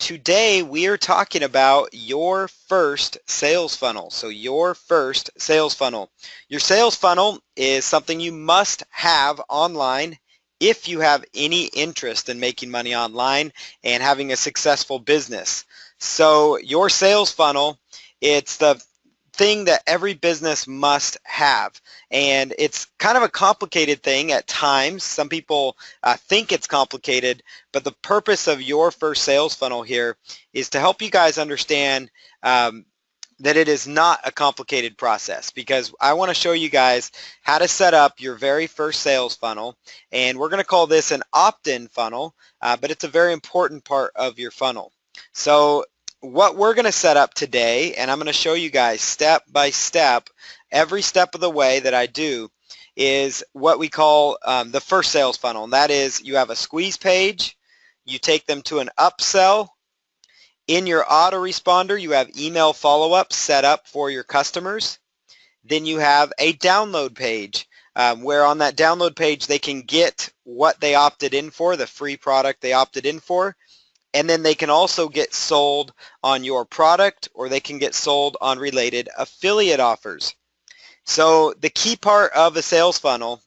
today we are talking about your first sales funnel. So your first sales funnel. Your sales funnel is something you must have online if you have any interest in making money online and having a successful business. So your sales funnel, it's the thing that every business must have, and it's kind of a complicated thing at times. Some people think it's complicated, but the purpose of your first sales funnel here is to help you guys understand that it is not a complicated process, because I want to show you guys how to set up your very first sales funnel, and we're going to call this an opt-in funnel, but it's a very important part of your funnel. So what we're going to set up today, and I'm going to show you guys step by step, every step of the way that I do, is what we call the first sales funnel. And that is, you have a squeeze page, you take them to an upsell. In your autoresponder, you have email follow-up set up for your customers. Then you have a download page, where on that download page they can get what they opted in for, the free product they opted in for. And then they can also get sold on your product, or they can get sold on related affiliate offers. So the key part of a sales funnel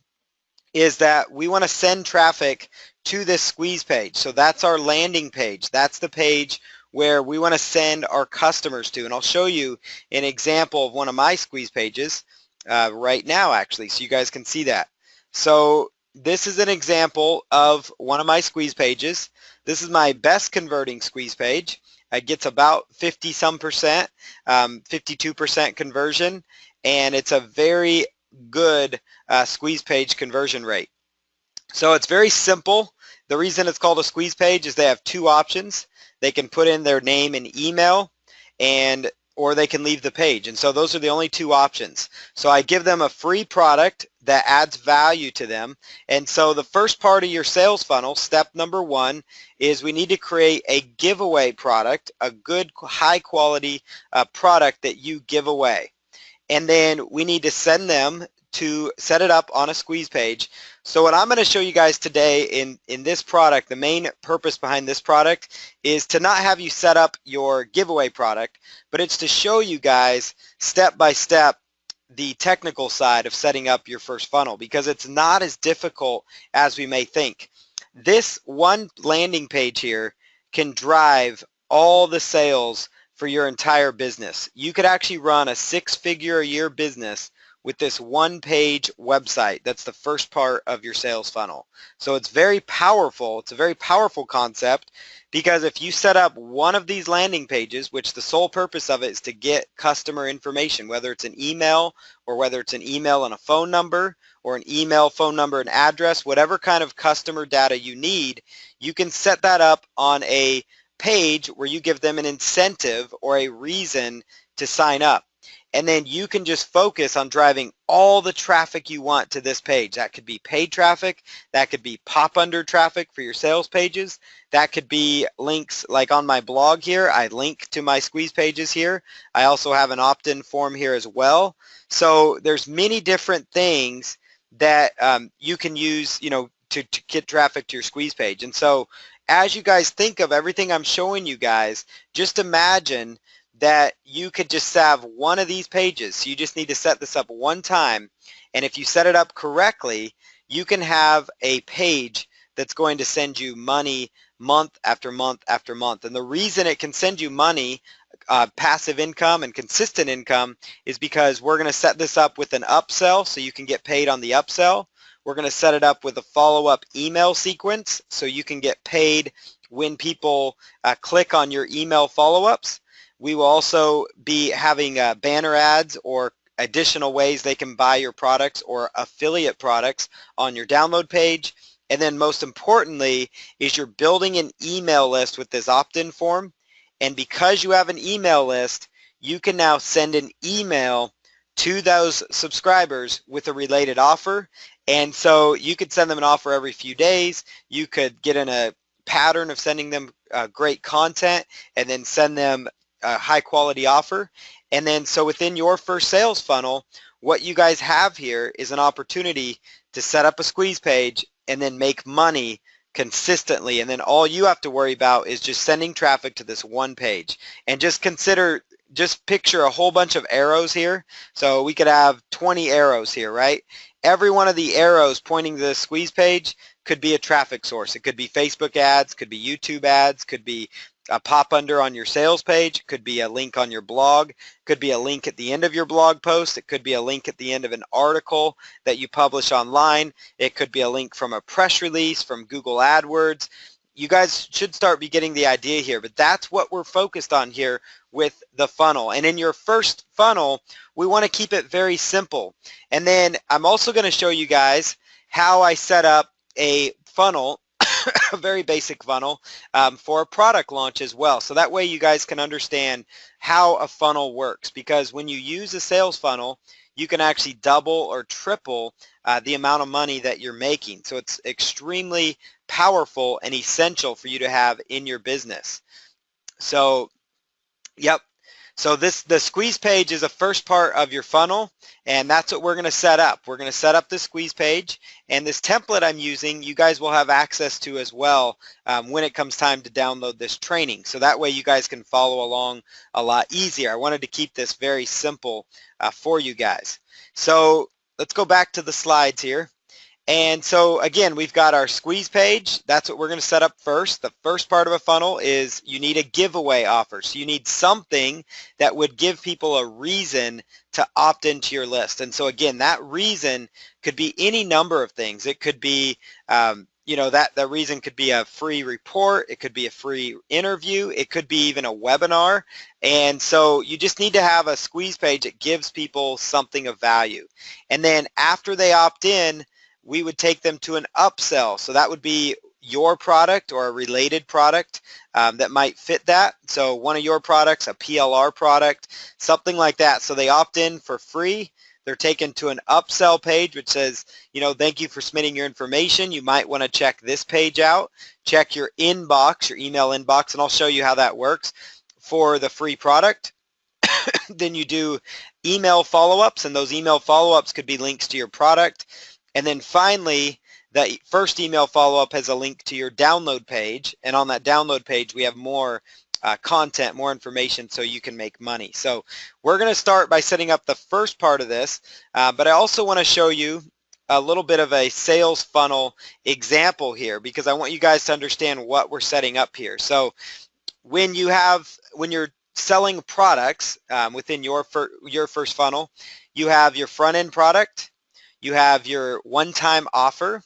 is that we want to send traffic to this squeeze page. So that's our landing page. That's the page where we want to send our customers to. And I'll show you an example of one of my squeeze pages right now, actually, so you guys can see that. So this is an example of one of my squeeze pages. This is my best converting squeeze page. It gets about 50-some%, 52% conversion, and it's a very good squeeze page conversion rate. So it's very simple. The reason it's called a squeeze page is they have two options. They can put in their name and email, or they can leave the page. And so those are the only two options. So I give them a free product that adds value to them. And so the first part of your sales funnel, step number one, is we need to create a giveaway product, a good high quality product that you give away. And then we need to send them to set it up on a squeeze page. So what I'm going to show you guys today in this product, the main purpose behind this product is to not have you set up your giveaway product, but it's to show you guys step by step the technical side of setting up your first funnel, because it's not as difficult as we may think. This one landing page here can drive all the sales for your entire business. You could actually run a six-figure-a-year business with this one-page website. That's the first part of your sales funnel. So it's very powerful. It's a very powerful concept, because if you set up one of these landing pages, which the sole purpose of it is to get customer information, whether it's an email or whether it's an email and a phone number, or an email, phone number, and address, whatever kind of customer data you need, you can set that up on a page where you give them an incentive or a reason to sign up. And then you can just focus on driving all the traffic you want to this page. That could be paid traffic, that could be pop-under traffic for your sales pages, that could be links like on my blog here. I link to my squeeze pages here. I also have an opt-in form here as well. So there's many different things that you can use, to get traffic to your squeeze page. And so as you guys think of everything I'm showing you guys, just imagine that you could just have one of these pages. So you just need to set this up one time, and if you set it up correctly, you can have a page that's going to send you money month after month after month. And the reason it can send you money, passive income and consistent income, is because we're going to set this up with an upsell, so you can get paid on the upsell. We're going to set it up with a follow-up email sequence, so you can get paid when people click on your email follow-ups. We will also be having banner ads or additional ways they can buy your products or affiliate products on your download page. And then most importantly is you're building an email list with this opt-in form. And because you have an email list, you can now send an email to those subscribers with a related offer. And so you could send them an offer every few days. You could get in a pattern of sending them great content and then send them a high quality offer. And then so within your first sales funnel, what you guys have here is an opportunity to set up a squeeze page and then make money consistently, and then all you have to worry about is just sending traffic to this one page. And just picture a whole bunch of arrows here. So we could have 20 arrows here, right? Every one of the arrows pointing to the squeeze page could be a traffic source. It could be Facebook ads, could be YouTube ads, could be a pop under on your sales page, could be a link on your blog, could be a link at the end of your blog post, it could be a link at the end of an article that you publish online, it could be a link from a press release, from Google AdWords. You guys should start be getting the idea here, but that's what we're focused on here with the funnel. And in your first funnel, we want to keep it very simple. And then I'm also going to show you guys how I set up a funnel, a very basic funnel for a product launch as well. So that way you guys can understand how a funnel works, because when you use a sales funnel, you can actually double or triple the amount of money that you're making. So it's extremely powerful and essential for you to have in your business. So, yep. So the squeeze page is the first part of your funnel, and that's what we're going to set up. We're going to set up the squeeze page, and this template I'm using, you guys will have access to as well when it comes time to download this training. So that way you guys can follow along a lot easier. I wanted to keep this very simple for you guys. So let's go back to the slides here. And so again, we've got our squeeze page. That's what we're going to set up first. The first part of a funnel is you need a giveaway offer. So you need something that would give people a reason to opt into your list. And so again, that reason could be any number of things. It could be, you know, that reason could be a free report. It could be a free interview. It could be even a webinar. And so you just need to have a squeeze page that gives people something of value. And then after they opt in, we would take them to an upsell. So that would be your product or a related product that might fit that. So one of your products, a PLR product, something like that. So they opt in for free. They're taken to an upsell page which says, you know, thank you for submitting your information. You might want to check this page out. Check your inbox, your email inbox, and I'll show you how that works for the free product. Then you do email follow-ups, and those email follow-ups could be links to your product. And then finally, the first email follow-up has a link to your download page, and on that download page we have more content, more information so you can make money. So we're going to start by setting up the first part of this, but I also want to show you a little bit of a sales funnel example here, because I want you guys to understand what we're setting up here. So when you're selling products within your first funnel, you have your front-end product, you have your one-time offer,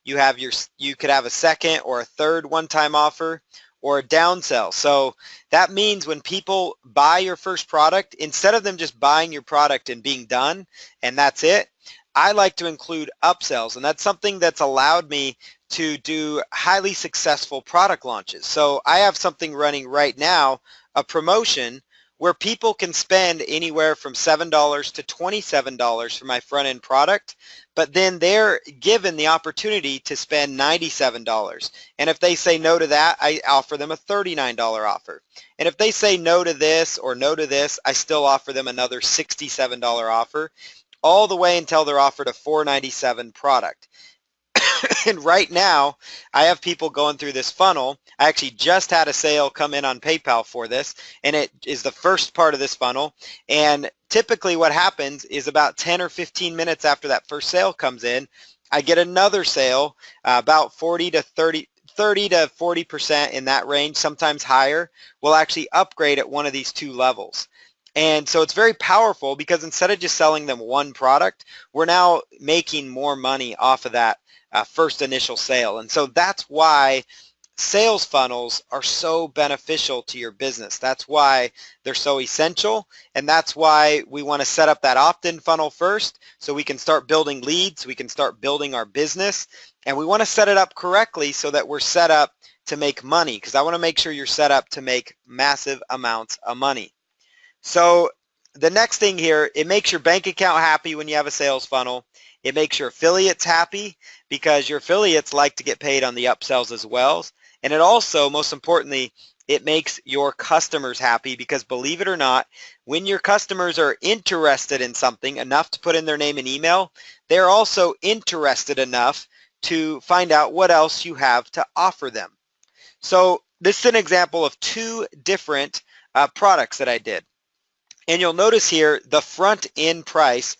you could have a second or a third one-time offer, or a downsell. So that means when people buy your first product, instead of them just buying your product and being done and that's it, I like to include upsells, and that's something that's allowed me to do highly successful product launches. So I have something running right now, a promotion where people can spend anywhere from $7 to $27 for my front-end product, but then they're given the opportunity to spend $97. And if they say no to that, I offer them a $39 offer. And if they say no to this or no to this, I still offer them another $67 offer, all the way until they're offered a $497 product. And right now, I have people going through this funnel. I actually just had a sale come in on PayPal for this, and it is the first part of this funnel. And typically what happens is about 10 or 15 minutes after that first sale comes in, I get another sale, about 30 to 40% in that range, sometimes higher, will actually upgrade at one of these two levels. And so it's very powerful, because instead of just selling them one product, we're now making more money off of that first initial sale. And so that's why sales funnels are so beneficial to your business. That's why they're so essential, and that's why we want to set up that opt-in funnel first so we can start building leads, we can start building our business, and we want to set it up correctly so that we're set up to make money, because I want to make sure you're set up to make massive amounts of money. So the next thing here, it makes your bank account happy when you have a sales funnel. It makes your affiliates happy, because your affiliates like to get paid on the upsells as well. And it also, most importantly, it makes your customers happy, because believe it or not, when your customers are interested in something enough to put in their name and email, they're also interested enough to find out what else you have to offer them. So this is an example of two different products that I did. And you'll notice here the front end price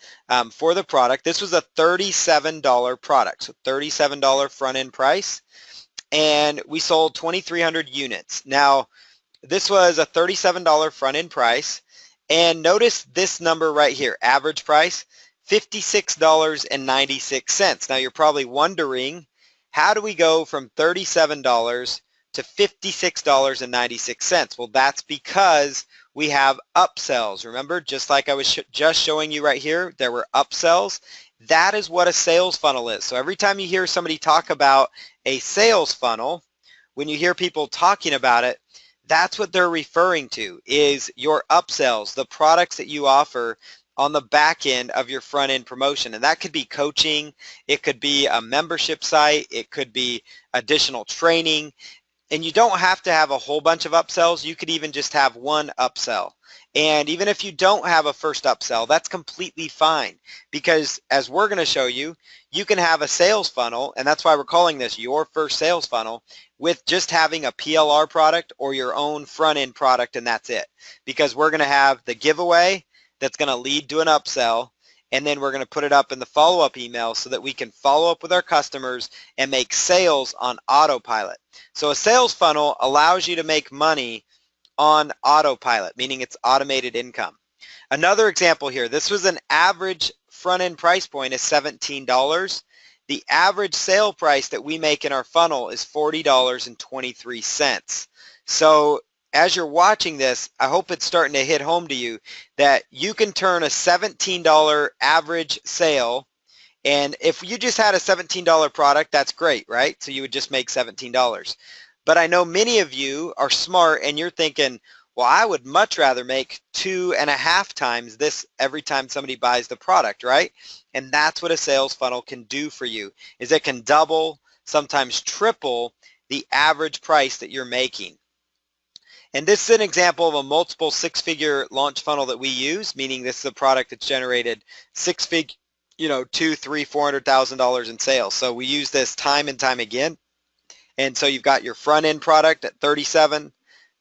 for the product. This was a $37 product, so $37 front end price. And we sold 2,300 units. Now, this was a $37 front end price. And notice this number right here, average price, $56.96. Now, you're probably wondering, how do we go from $37 to $56.96? Well, that's because we have upsells. Remember, just like I was just showing you right here, there were upsells. That is what a sales funnel is. So every time you hear somebody talk about a sales funnel, when you hear people talking about it, that's what they're referring to, is your upsells, the products that you offer on the back end of your front end promotion. And that could be coaching, it could be a membership site, it could be additional training. And you don't have to have a whole bunch of upsells. You could even just have one upsell. And even if you don't have a first upsell, that's completely fine, because as we're going to show you, you can have a sales funnel, and that's why we're calling this your first sales funnel, with just having a PLR product or your own front end product, and that's it. Because we're going to have the giveaway that's going to lead to an upsell, and then we're going to put it up in the follow-up email so that we can follow up with our customers and make sales on autopilot. So a sales funnel allows you to make money on autopilot, meaning it's automated income. Another example here, this was an average front-end price point is $17. The average sale price that we make in our funnel is $40.23. So as you're watching this, I hope it's starting to hit home to you that you can turn a $17 average sale, and if you just had a $17 product, that's great, right? So you would just make $17. But I know many of you are smart and you're thinking, well, I would much rather make 2.5 times this every time somebody buys the product, right? And that's what a sales funnel can do for you, is it can double, sometimes triple the average price that you're making. And this is an example of a multiple six-figure launch funnel that we use, meaning this is a product that's generated $200,000, $300,000, $400,000 in sales. So we use this time and time again. And so you've got your front end product at $37.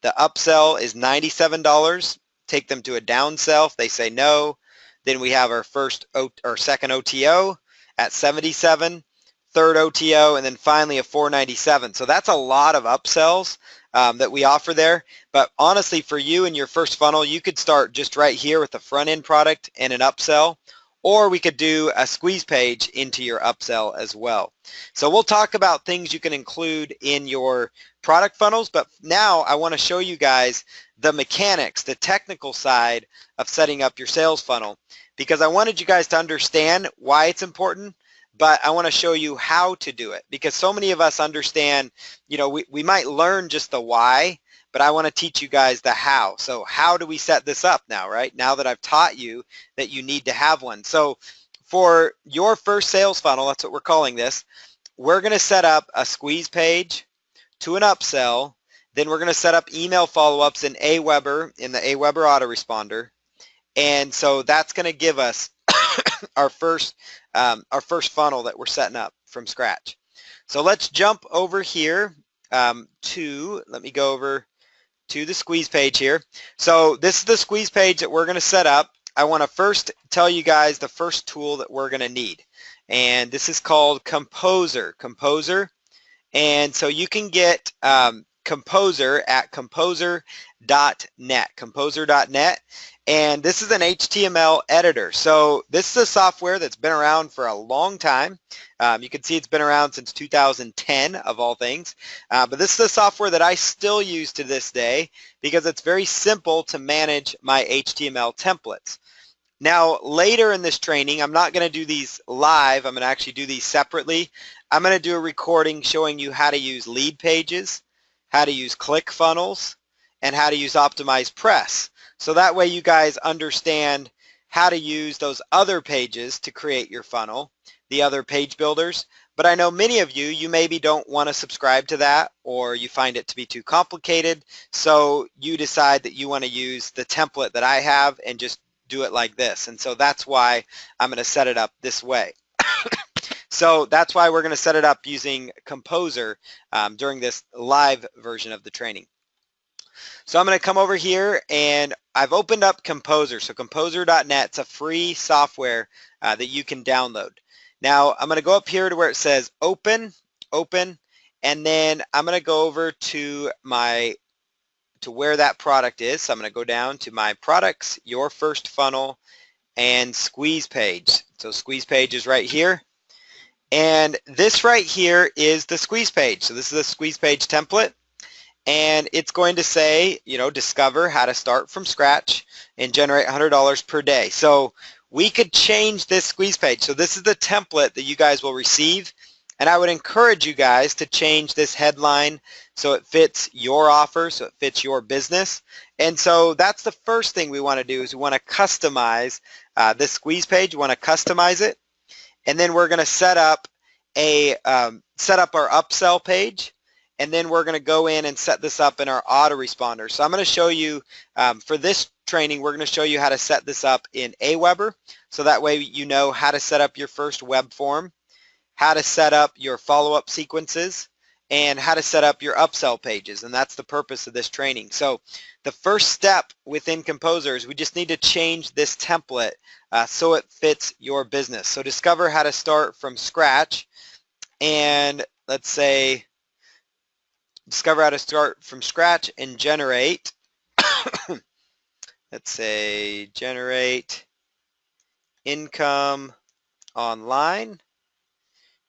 The upsell is $97. Take them to a downsell if they say no. Then we have our second OTO at $77, third OTO, and then finally a $497. So that's a lot of upsells that we offer there. But honestly, for you in your first funnel, you could start just right here with the front end product and an upsell, or we could do a squeeze page into your upsell as well. So we'll talk about things you can include in your product funnels, but now I want to show you guys the mechanics, the technical side of setting up your sales funnel, because I wanted you guys to understand why it's important, but I want to show you how to do it, because so many of us understand, we might learn just the why, but I want to teach you guys the how. So how do we set this up now, right? Now that I've taught you that you need to have one. So for your first sales funnel, that's what we're calling this, we're going to set up a squeeze page to an upsell. Then we're going to set up email follow-ups in Aweber, in the Aweber autoresponder. And so that's going to give us our first funnel that we're setting up from scratch. So let's jump over here let me go over to the squeeze page here. So this is the squeeze page that we're going to set up. I want to first tell you guys the first tool that we're going to need. And this is called Composer. And so you can get Composer at composer.net. And this is an HTML editor. So this is a software that's been around for a long time. You can see it's been around since 2010 of all things. But this is a software that I still use to this day because it's very simple to manage my HTML templates. Now later in this training, I'm not going to do these live. I'm going to actually do these separately. I'm going to do a recording showing you how to use lead pages, how to use ClickFunnels, and how to use OptimizePress. So that way you guys understand how to use those other pages to create your funnel, the other page builders. But I know many of you maybe don't want to subscribe to that, or you find it to be too complicated. So you decide that you want to use the template that I have and just do it like this. And so that's why I'm going to set it up this way. So that's why we're going to set it up using Composer during this live version of the training. So I'm going to come over here and I've opened up Composer. So composer.net, it's a free software that you can download. Now I'm going to go up here to where it says open, and then I'm going to go over to where that product is. So I'm going to go down to my products, your first funnel, and squeeze page. So squeeze page is right here. And this right here is the squeeze page. So this is a squeeze page template. And it's going to say, you know, discover how to start from scratch and generate $100 per day. So we could change this squeeze page. So this is the template that you guys will receive. And I would encourage you guys to change this headline so it fits your offer, so it fits your business. And so that's the first thing we want to do is we want to customize this squeeze page. We want to customize it. And then we're going to set up our upsell page. And then we're going to go in and set this up in our autoresponder. So I'm going to show you, for this training, we're going to show you how to set this up in Aweber. So that way you know how to set up your first web form, how to set up your follow-up sequences, and how to set up your upsell pages. And that's the purpose of this training. So the first step within Composer is we just need to change this template so it fits your business. So discover how to start from scratch, and let's say discover how to start from scratch and generate, let's say generate income online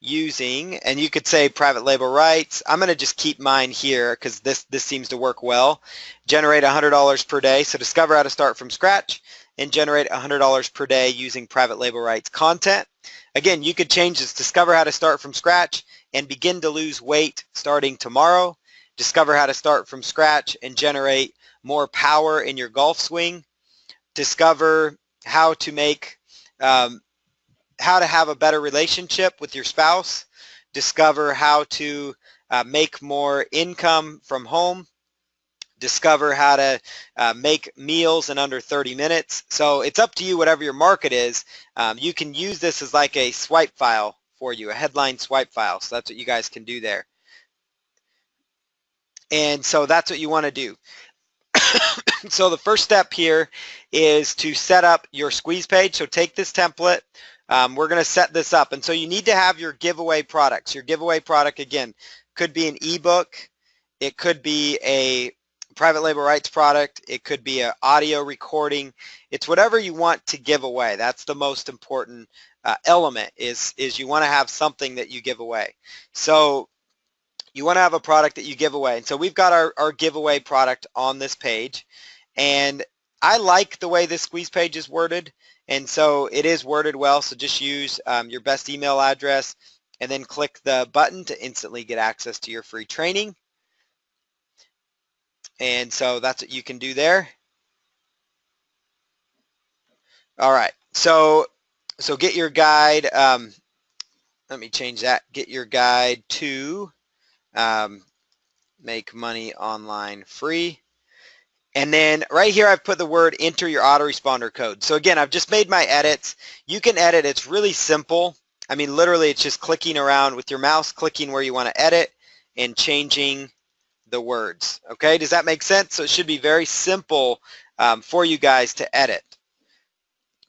using, and you could say private label rights. I'm going to just keep mine here because this seems to work well. Generate $100 per day. So discover how to start from scratch and generate $100 per day using private label rights content. Again, you could change this, discover how to start from scratch and begin to lose weight starting tomorrow. Discover how to start from scratch and generate more power in your golf swing. Discover how to make how to have a better relationship with your spouse. Discover how to make more income from home. Discover how to make meals in under 30 minutes. So it's up to you, whatever your market is. You can use this as like a swipe file for you, a headline swipe file. So that's what you guys can do there. And so that's what you want to do. So the first step here is to set up your squeeze page. So take this template. We're going to set this up. And so you need to have your giveaway products. Your giveaway product, again, could be an ebook. It could be a private label rights product. It could be an audio recording. It's whatever you want to give away. That's the most important element is you want to have something that you give away. So you want to have a product that you give away. And so we've got our giveaway product on this page. And I like the way this squeeze page is worded. And so it is worded well. So just use your best email address and then click the button to instantly get access to your free training. And so that's what you can do there. All right. So get your guide. Let me change that. Get your guide to make money online free. And then right here I've put the word enter your autoresponder code. So again, I've just made my edits. You can edit. It's really simple. I mean, literally it's just clicking around with your mouse, clicking where you want to edit and changing the words. Okay, does that make sense? So it should be very simple for you guys to edit.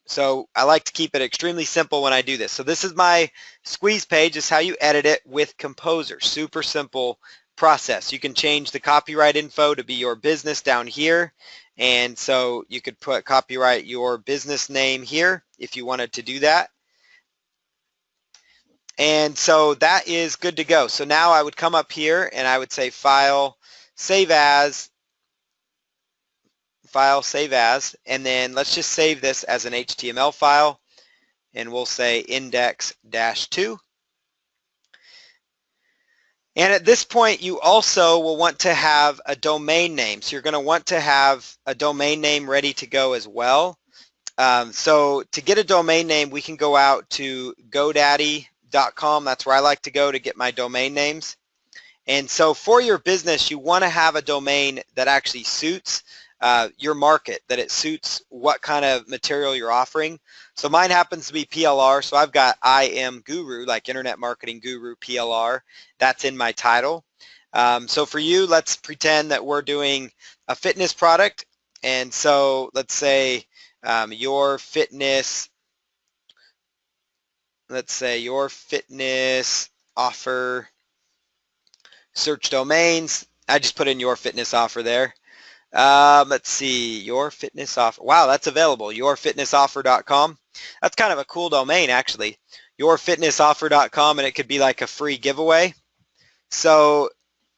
So I like to keep it extremely simple when I do this. So this is my squeeze page. This is how you edit it with Composer. Super simple process. You can change the copyright info to be your business down here. And so you could put copyright your business name here if you wanted to do that. And so that is good to go. So now I would come up here and I would say File, Save As, and then let's just save this as an HTML file, and we'll say index-2. And at this point, you also will want to have a domain name. So you're going to want to have a domain name ready to go as well. So to get a domain name, we can go out to GoDaddy.com. That's where I like to go to get my domain names. And so for your business, you want to have a domain that actually suits your market, that it suits what kind of material you're offering. So mine happens to be PLR, so I've got I am guru, like internet marketing guru PLR. That's in my title. So for you, let's pretend that we're doing a fitness product, and so let's say your fitness, your fitness offer, search domains. I just put in your fitness offer there. Let's see, your fitness offer. Wow, that's available, yourfitnessoffer.com. That's kind of a cool domain, actually, yourfitnessoffer.com, and it could be like a free giveaway. So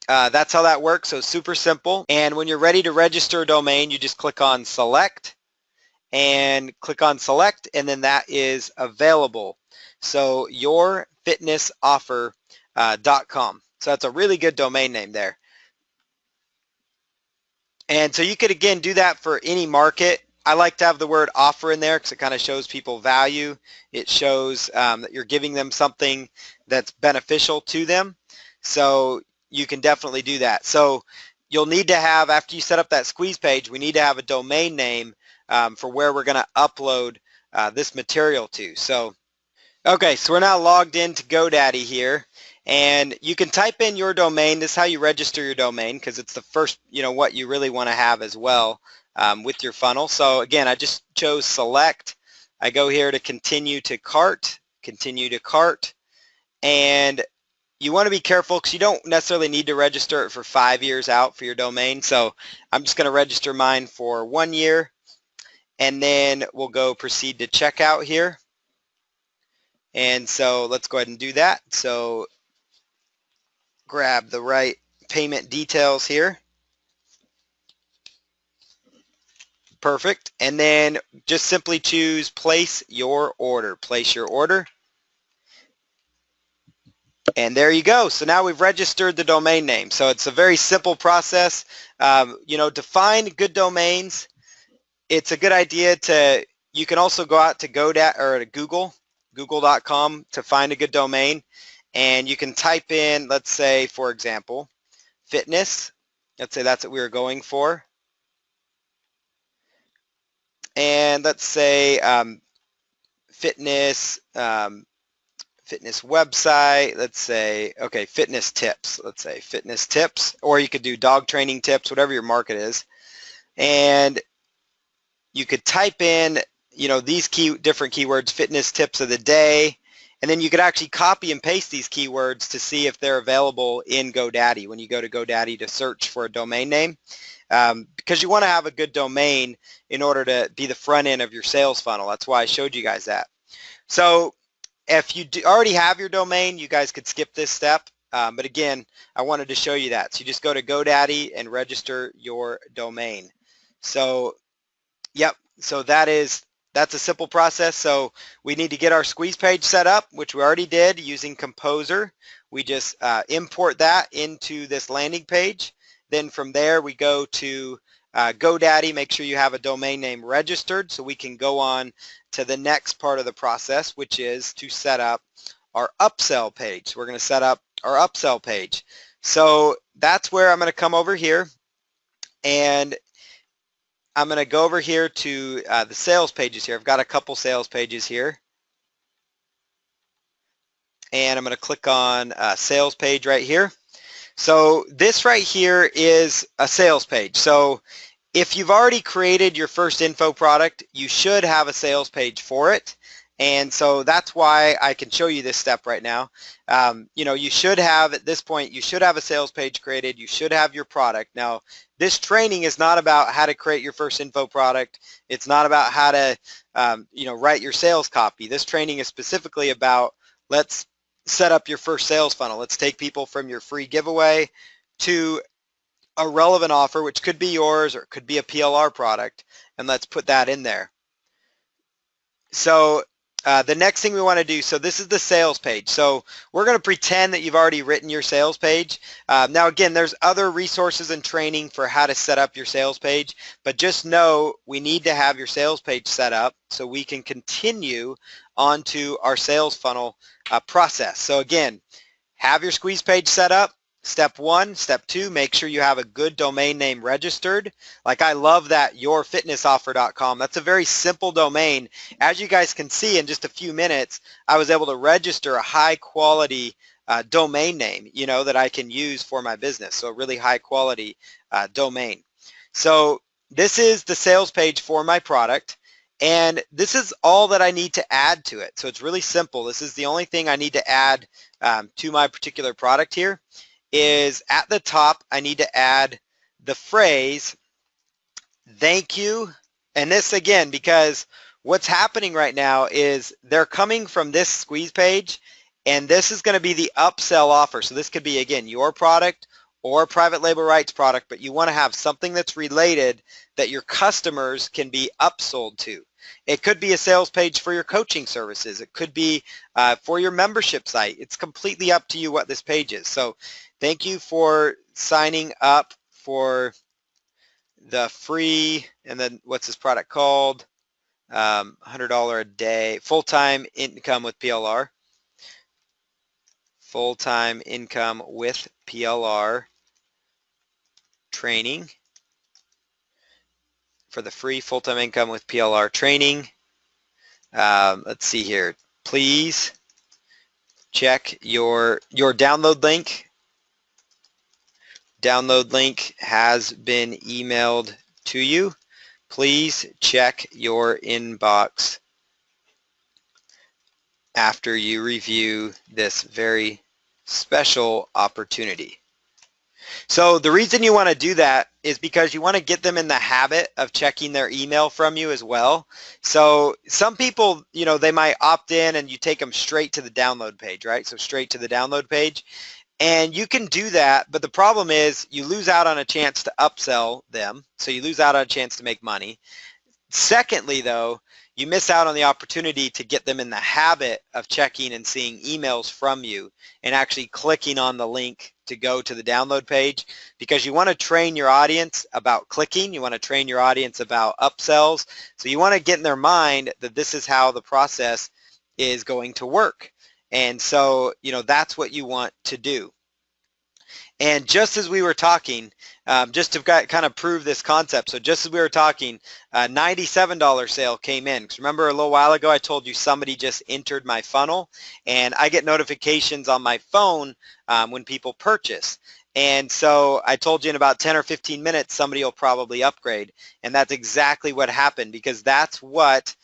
that's how that works. So super simple. And when you're ready to register a domain, you just click on select and then that is available. So yourfitnessoffer.com. So that's a really good domain name there. And so you could, again, do that for any market. I like to have the word offer in there because it kind of shows people value. It shows that you're giving them something that's beneficial to them. So you can definitely do that. So you'll need to have, after you set up that squeeze page, we need to have a domain name for where we're going to upload this material to. So, okay, so we're now logged into GoDaddy here. And you can type in your domain. This is how you register your domain because it's the first, what you really want to have as well with your funnel. So again, I just chose select. I go here to continue to cart, and you want to be careful because you don't necessarily need to register it for 5 years out for your domain. So I'm just going to register mine for 1 year, and then we'll go proceed to checkout here. And so let's go ahead and do that. So grab the right payment details here. Perfect. And then just simply choose place your order. Place your order. And there you go. So now we've registered the domain name. So it's a very simple process. To find good domains, it's a good idea you can also go out to GoDaddy or to google.com to find a good domain. And you can type in, let's say, for example, fitness. Let's say that's what we were going for. And let's say fitness website. Let's say, okay, fitness tips. Let's say fitness tips, or you could do dog training tips, whatever your market is. And you could type in, these different keywords, fitness tips of the day. And then you could actually copy and paste these keywords to see if they're available in GoDaddy when you go to GoDaddy to search for a domain name. Because you want to have a good domain in order to be the front end of your sales funnel. That's why I showed you guys that. So if you already have your domain, you guys could skip this step. But again, I wanted to show you that. So you just go to GoDaddy and register your domain. So, yep. So that's a simple process. So we need to get our squeeze page set up, which we already did using Composer. We just import that into this landing page. Then from there we go to GoDaddy, make sure you have a domain name registered so we can go on to the next part of the process, which is to set up our upsell page. So we're going to set up our upsell page. So that's where I'm going to come over here, and I'm going to go over here to the sales pages here. I've got a couple sales pages here. And I'm going to click on sales page right here. So this right here is a sales page. So if you've already created your first info product, you should have a sales page for it. And so that's why I can show you this step right now. You should have, at this point, you should have a sales page created. You should have your product. Now, this training is not about how to create your first info product. It's not about how to, write your sales copy. This training is specifically about, let's set up your first sales funnel. Let's take people from your free giveaway to a relevant offer, which could be yours or it could be a PLR product, and let's put that in there. So the next thing we want to do, so this is the sales page. So we're going to pretend that you've already written your sales page. Now again, there's other resources and training for how to set up your sales page, but just know we need to have your sales page set up so we can continue onto our sales funnel process. So again, have your squeeze page set up, step one. Step two, make sure you have a good domain name registered. Like I love that yourfitnessoffer.com. That's a very simple domain. As you guys can see, in just a few minutes, I was able to register a high quality domain name, you know, that I can use for my business. So a really high quality domain. So this is the sales page for my product. And this is all that I need to add to it. So it's really simple. This is the only thing I need to add to my particular product here. Is at the top, I need to add the phrase, thank you. And this again, because what's happening right now is they're coming from this squeeze page, and this is going to be the upsell offer. So this could be, again, your product or private label rights product, but you want to have something that's related that your customers can be upsold to. It could be a sales page for your coaching services. It could be for your membership site. It's completely up to you what this page is. So thank you for signing up for the free, and then what's this product called? $100 a day, full-time income with PLR. Full-time income with PLR training. For the free full-time income with PLR training. Let's see here. Please check your download link. Download link has been emailed to you. Please check your inbox after you review this very special opportunity. So the reason you want to do that is because you want to get them in the habit of checking their email from you as well. So some people, you know, they might opt in and you take them straight to the download page, right? So straight to the download page. And you can do that, but the problem is you lose out on a chance to upsell them. So you lose out on a chance to make money. Secondly, though, you miss out on the opportunity to get them in the habit of checking and seeing emails from you and actually clicking on the link to go to the download page, because you want to train your audience about clicking. You want to train your audience about upsells. So you want to get in their mind that this is how the process is going to work. And so, you know, that's what you want to do. And just as we were talking, just to kind of prove this concept, so just as we were talking, $97 sale came in. Because remember a little while ago I told you somebody just entered my funnel, and I get notifications on my phone when people purchase. And so I told you in about 10 or 15 minutes somebody will probably upgrade, and that's exactly what happened, because that's what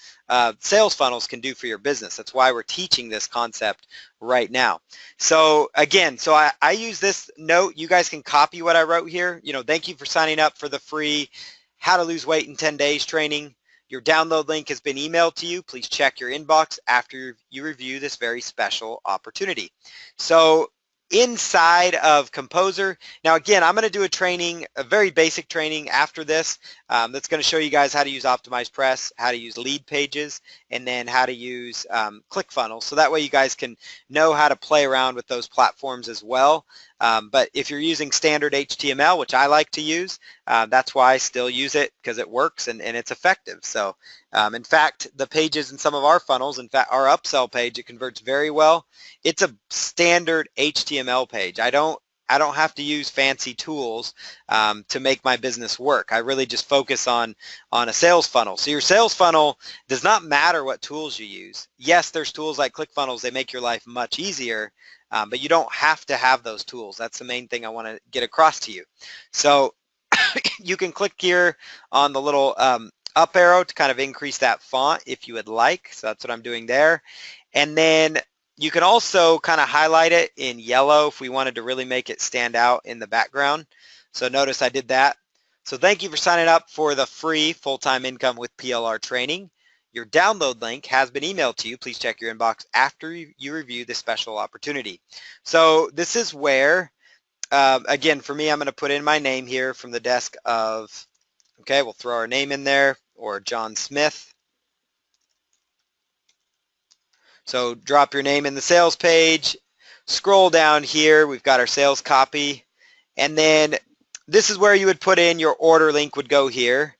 sales funnels can do for your business. That's why we're teaching this concept right now. So again, so I use this note. You guys can copy what I wrote here. You know, thank you for signing up for the free How to Lose Weight in 10 Days training. Your download link has been emailed to you. Please check your inbox after you review this very special opportunity. So inside of Composer, now again, I'm going to do a training, a very basic training after this that's going to show you guys how to use OptimizePress, how to use lead pages, and then how to use ClickFunnels. So that way you guys can know how to play around with those platforms as well. But if you're using standard HTML, which I like to use, that's why I still use it, because it works and it's effective. So in fact, the pages in some of our funnels, in fact, our upsell page, it converts very well. It's a standard HTML page. I don't have to use fancy tools to make my business work. I really just focus on a sales funnel. So your sales funnel does not matter what tools you use. Yes, there's tools like ClickFunnels. They make your life much easier, but you don't have to have those tools. That's the main thing I want to get across to you. So you can click here on the little up arrow to kind of increase that font if you would like. So that's what I'm doing there. And then you can also kind of highlight it in yellow if we wanted to really make it stand out in the background. So notice I did that. So thank you for signing up for the free full-time income with PLR training. Your download link has been emailed to you. Please check your inbox after you review this special opportunity. So this is where, again, for me, I'm going to put in my name here from the desk of, okay, we'll throw our name in there, or John Smith. So drop your name in the sales page, scroll down here, we've got our sales copy, and then this is where you would put in your order link would go here.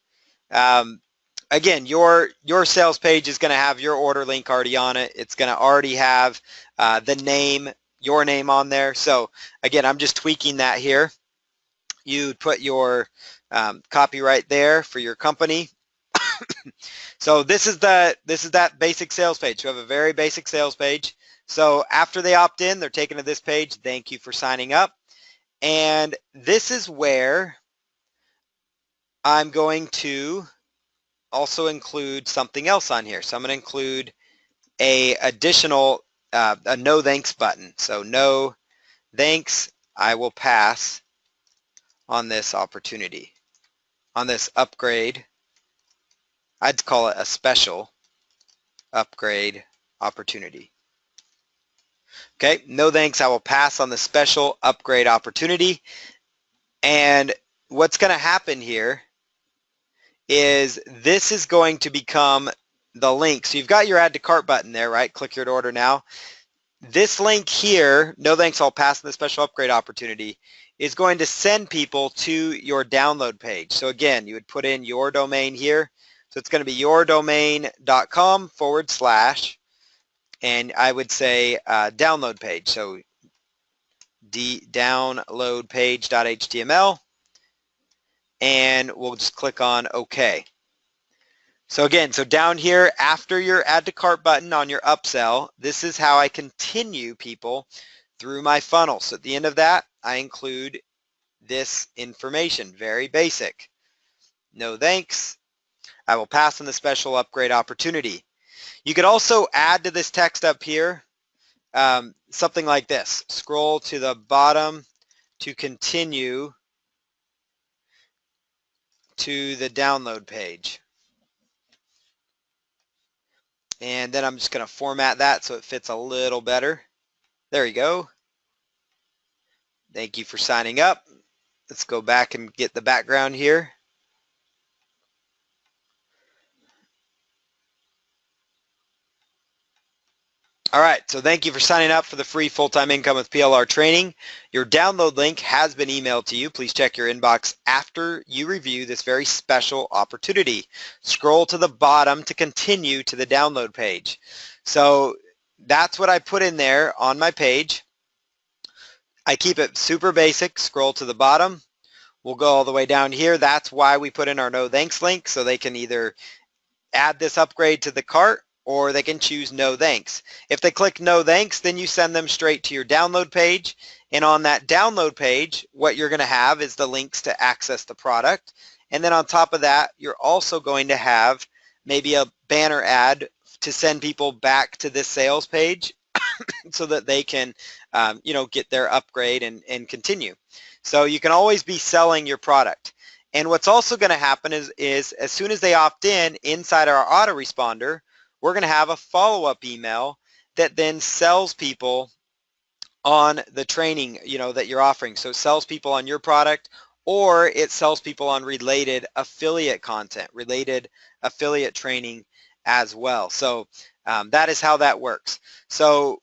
Again, your sales page is going to have your order link already on it. It's going to already have the name, your name on there. So again, I'm just tweaking that here. You'd put your copyright there for your company. So this is that basic sales page. You have a very basic sales page. So after they opt in, they're taken to this page. Thank you for signing up. And this is where I'm going to also include something else on here. So I'm going to include a additional a no thanks button. So no thanks, I will pass on this opportunity, on this upgrade. I'd call it a special upgrade opportunity. Okay, no thanks, I will pass on the special upgrade opportunity. And what's going to happen here is this is going to become the link. So you've got your add to cart button there, right? Click here to order now. This link here, no thanks, I'll pass on the special upgrade opportunity, is going to send people to your download page. So again, you would put in your domain here. So it's going to be yourdomain.com / and I would say download page. So downloadpage.html, and we'll just click on OK. So again, so down here after your add to cart button on your upsell, this is how I continue people through my funnel. So at the end of that, I include this information, very basic. No thanks, I will pass on the special upgrade opportunity. You could also add to this text up here something like this. Scroll to the bottom to continue to the download page. And then I'm just going to format that so it fits a little better. There you go. Thank you for signing up. Let's go back and get the background here. All right, so thank you for signing up for the free full-time income with PLR training. Your download link has been emailed to you. Please check your inbox after you review this very special opportunity. Scroll to the bottom to continue to the download page. So that's what I put in there on my page. I keep it super basic. Scroll to the bottom. We'll go all the way down here. That's why we put in our no thanks link, so they can either add this upgrade to the cart or they can choose no thanks. If they click no thanks, then you send them straight to your download page. And on that download page, what you're going to have is the links to access the product. And then on top of that, you're also going to have maybe a banner ad to send people back to this sales page so that they can get their upgrade and continue. So you can always be selling your product. And what's also going to happen is as soon as they opt in inside our autoresponder, we're going to have a follow-up email that then sells people on the training that you're offering. So it sells people on your product, or it sells people on related affiliate content, related affiliate training as well. So that is how that works. So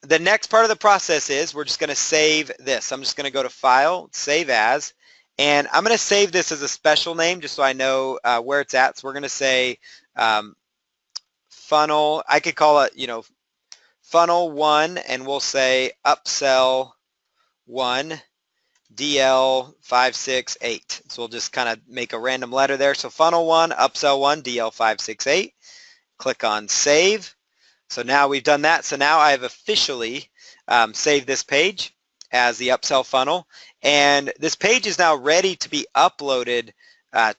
the next part of the process is we're just going to save this. I'm just going to go to File, Save As, and I'm going to save this as a special name just so I know where it's at. So we're going to say funnel, I could call it, funnel 1, and we'll say upsell 1 DL568. So we'll just kind of make a random letter there. So funnel 1, upsell 1 DL568. Click on save. So now we've done that. So now I have officially saved this page as the upsell funnel. And this page is now ready to be uploaded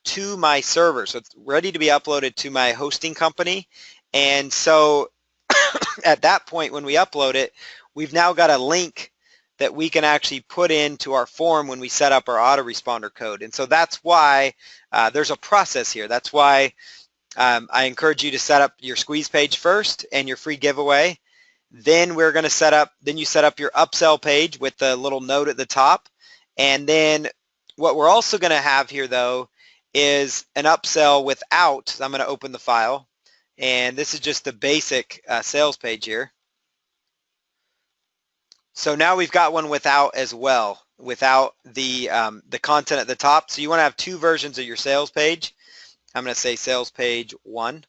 to my server. So it's ready to be uploaded to my hosting company. And so at that point when we upload it, we've now got a link that we can actually put into our form when we set up our autoresponder code. And so that's why there's a process here. That's why I encourage you to set up your squeeze page first and your free giveaway. Then we're going to set up your upsell page with the little note at the top. And then what we're also going to have here though is an upsell without, so I'm going to open the file, and this is just the basic sales page here. So now we've got one without as well, without the content at the top. So you want to have two versions of your sales page. I'm going to say sales page 1.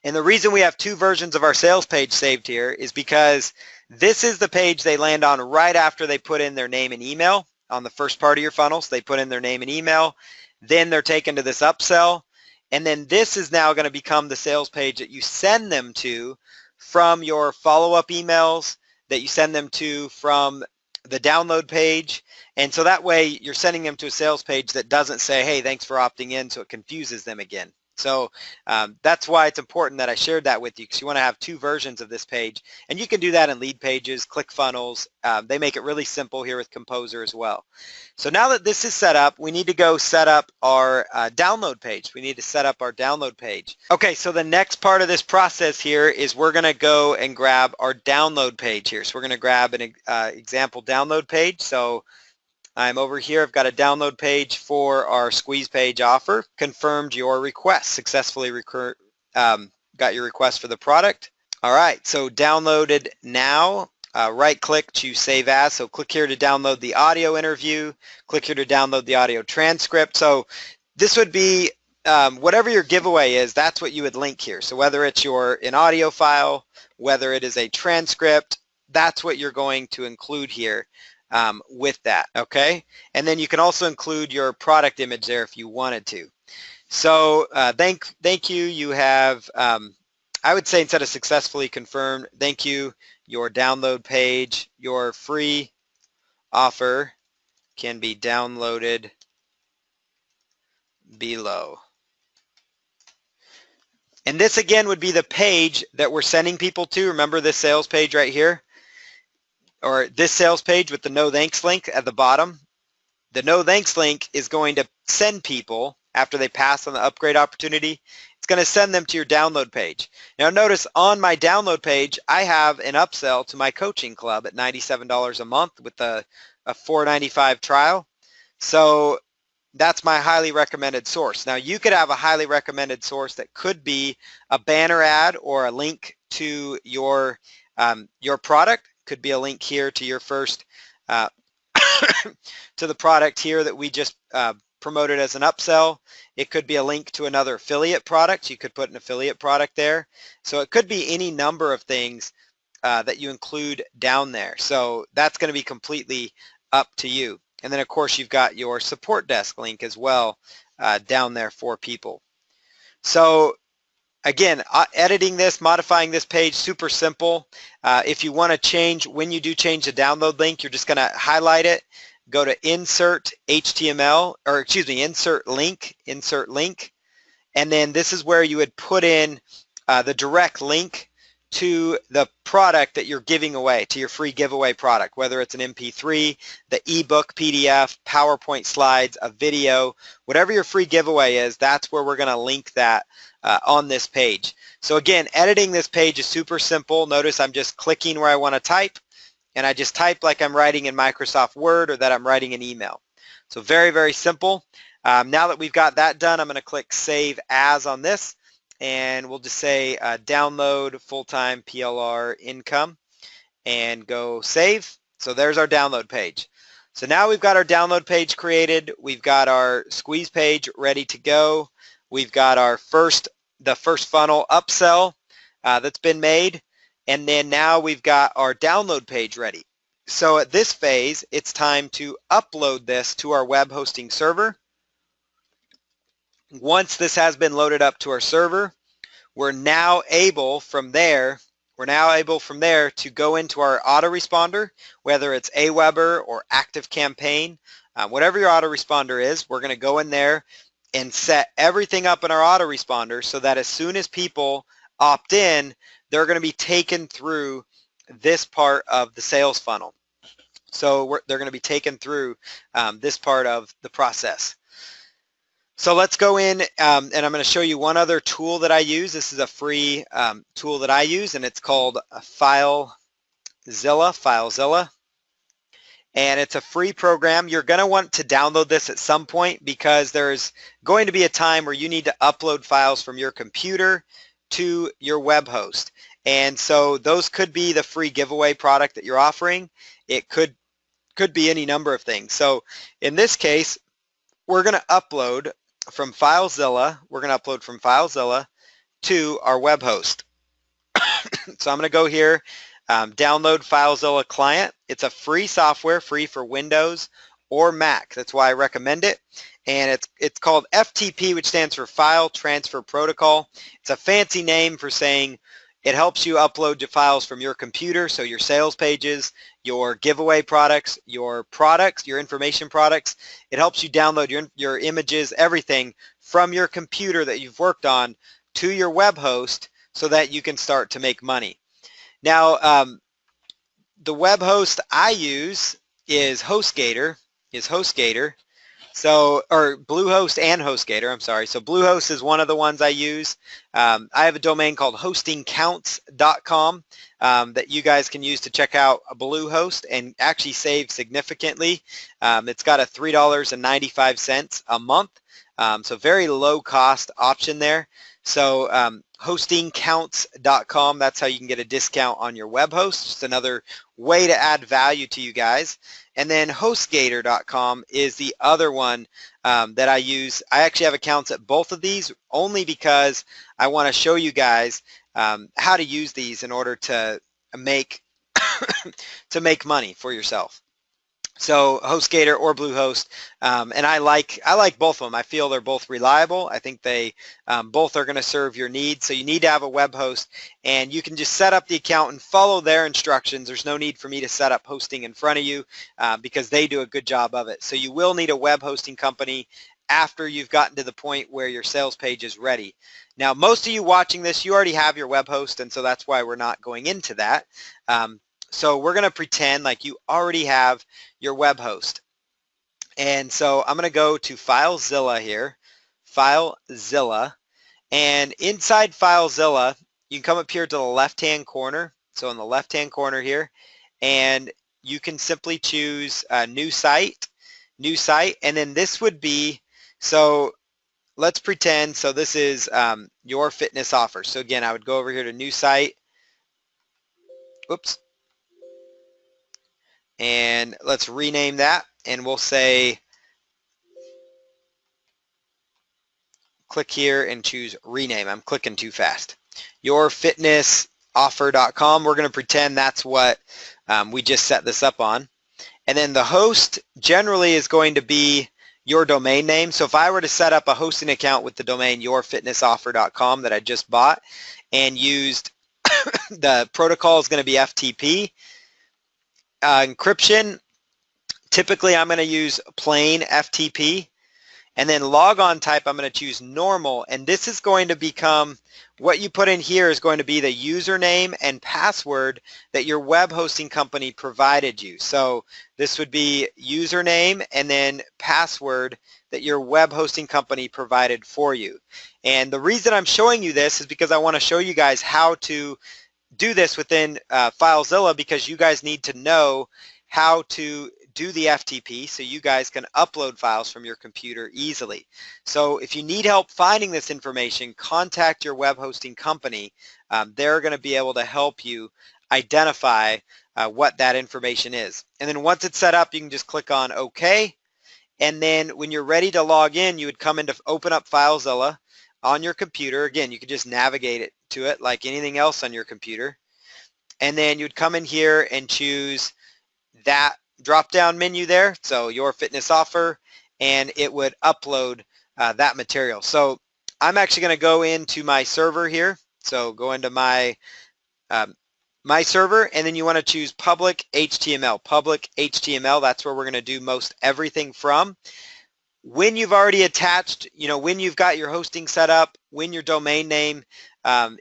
And the reason we have two versions of our sales page saved here is because this is the page they land on right after they put in their name and email on the first part of your funnel. So they put in their name and email, then they're taken to this upsell, and then this is now going to become the sales page that you send them to from your follow-up emails, that you send them to from the download page. And so that way you're sending them to a sales page that doesn't say, hey, thanks for opting in, so it confuses them again. So that's why it's important that I shared that with you, because you want to have two versions of this page. And you can do that in lead pages, ClickFunnels. They make it really simple here with Composer as well. So now that this is set up, we need to go set up our download page. We need to set up our download page. Okay, so the next part of this process here is we're going to go and grab our download page here. So we're going to grab an example download page. So I'm over here. I've got a download page for our squeeze page offer. Confirmed your request. Successfully got your request for the product. All right, so downloaded now. Right click to save as. So click here to download the audio interview. Click here to download the audio transcript. So this would be whatever your giveaway is, that's what you would link here. So whether it's an audio file, whether it is a transcript, that's what you're going to include here. With that, okay? And then you can also include your product image there if you wanted to. So thank you. You have, I would say instead of successfully confirmed, thank you, your download page, your free offer can be downloaded below. And this again would be the page that we're sending people to. Remember this sales page right here? Or this sales page with the no thanks link at the bottom. The no thanks link is going to send people, after they pass on the upgrade opportunity, it's going to send them to your download page. Now notice on my download page, I have an upsell to my coaching club at $97 a month with a $4.95 trial. So that's my highly recommended source. Now you could have a highly recommended source that could be a banner ad or a link to your product. Could be a link here to your first, to the product here that we just promoted as an upsell. It could be a link to another affiliate product. You could put an affiliate product there. So it could be any number of things that you include down there. So that's going to be completely up to you. And then of course you've got your support desk link as well down there for people. So again, editing this, modifying this page, super simple. If you want to change, when you do change the download link, you're just going to highlight it, go to insert HTML, or excuse me, insert link, and then this is where you would put in the direct link to the product that you're giving away, to your free giveaway product, whether it's an MP3, the ebook, PDF, PowerPoint slides, a video, whatever your free giveaway is, that's where we're going to link that on this page. So again, editing this page is super simple. Notice I'm just clicking where I want to type, and I just type like I'm writing in Microsoft Word or that I'm writing an email. So very, very simple. Now that we've got that done, I'm going to click Save As on this, and we'll just say download full-time PLR income and go save. So there's our download page. So now we've got our download page created. We've got our squeeze page ready to go. We've got our the first funnel upsell that's been made, and then now we've got our download page ready. So at this phase, it's time to upload this to our web hosting server. Once this has been loaded up to our server, we're now able from there to go into our autoresponder, whether it's Aweber or ActiveCampaign, whatever your autoresponder is. We're going to go in there and set everything up in our autoresponder so that as soon as people opt in, they're going to be taken through this part of the sales funnel. So they're going to be taken through this part of the process. So let's go in and I'm going to show you one other tool that I use. This is a free tool that I use, and it's called FileZilla. And it's a free program. You're going to want to download this at some point because there's going to be a time where you need to upload files from your computer to your web host. And so those could be the free giveaway product that you're offering. It could be any number of things. So in this case, we're going to upload from FileZilla. We're going to upload from FileZilla to our web host. So I'm going to go here, download FileZilla Client. It's a free software, free for Windows or Mac. That's why I recommend it. And it's called FTP, which stands for File Transfer Protocol. It's a fancy name for saying it helps you upload your files from your computer, so your sales pages, your giveaway products, your information products. It helps you download your images, everything from your computer that you've worked on to your web host so that you can start to make money. Now, the web host I use is HostGator. So, or Bluehost and HostGator, I'm sorry. So Bluehost is one of the ones I use. I have a domain called hostingcounts.com that you guys can use to check out a Bluehost and actually save significantly. It's got a $3.95 a month, so very low cost option there. So hostingcounts.com, that's how you can get a discount on your web host. Just another way to add value to you guys. And then HostGator.com is the other one that I use. I actually have accounts at both of these only because I want to show you guys how to use these in order to make to make money for yourself. So HostGator or Bluehost, and I like both of them. I feel they're both reliable. I think they both are going to serve your needs. So you need to have a web host, and you can just set up the account and follow their instructions. There's no need for me to set up hosting in front of you because they do a good job of it. So you will need a web hosting company after you've gotten to the point where your sales page is ready. Now, most of you watching this, you already have your web host, and so that's why we're not going into that. So we're going to pretend like you already have your web host. And so I'm going to go to FileZilla here, FileZilla, and inside FileZilla, you can come up here to the left-hand corner. So in the left-hand corner here, and you can simply choose new site, and then this would be, so let's pretend, so this is your fitness offer. So again, I would go over here to new site. Oops. And let's rename that, and we'll say, click here and choose rename. I'm clicking too fast. Yourfitnessoffer.com. We're going to pretend that's what we just set this up on. And then the host generally is going to be your domain name. So if I were to set up a hosting account with the domain yourfitnessoffer.com that I just bought and used the protocol is going to be FTP. Encryption, typically I'm going to use plain FTP, and then logon type I'm going to choose normal, and this is going to become, what you put in here is going to be the username and password that your web hosting company provided you. So this would be username and then password that your web hosting company provided for you. And the reason I'm showing you this is because I want to show you guys how to do this within FileZilla, because you guys need to know how to do the FTP so you guys can upload files from your computer easily. So if you need help finding this information, contact your web hosting company. They're going to be able to help you identify what that information is. And then once it's set up, you can just click on OK. And then when you're ready to log in, you would come into open up FileZilla on your computer. Again, you could just navigate it to it like anything else on your computer. And then you'd come in here and choose that drop-down menu there, so your fitness offer, and it would upload that material. So I'm actually going to go into my server here. So go into my my server, and then you want to choose public HTML. Public HTML, that's where we're going to do most everything from. When you've already attached, when you've got your hosting set up, when your domain name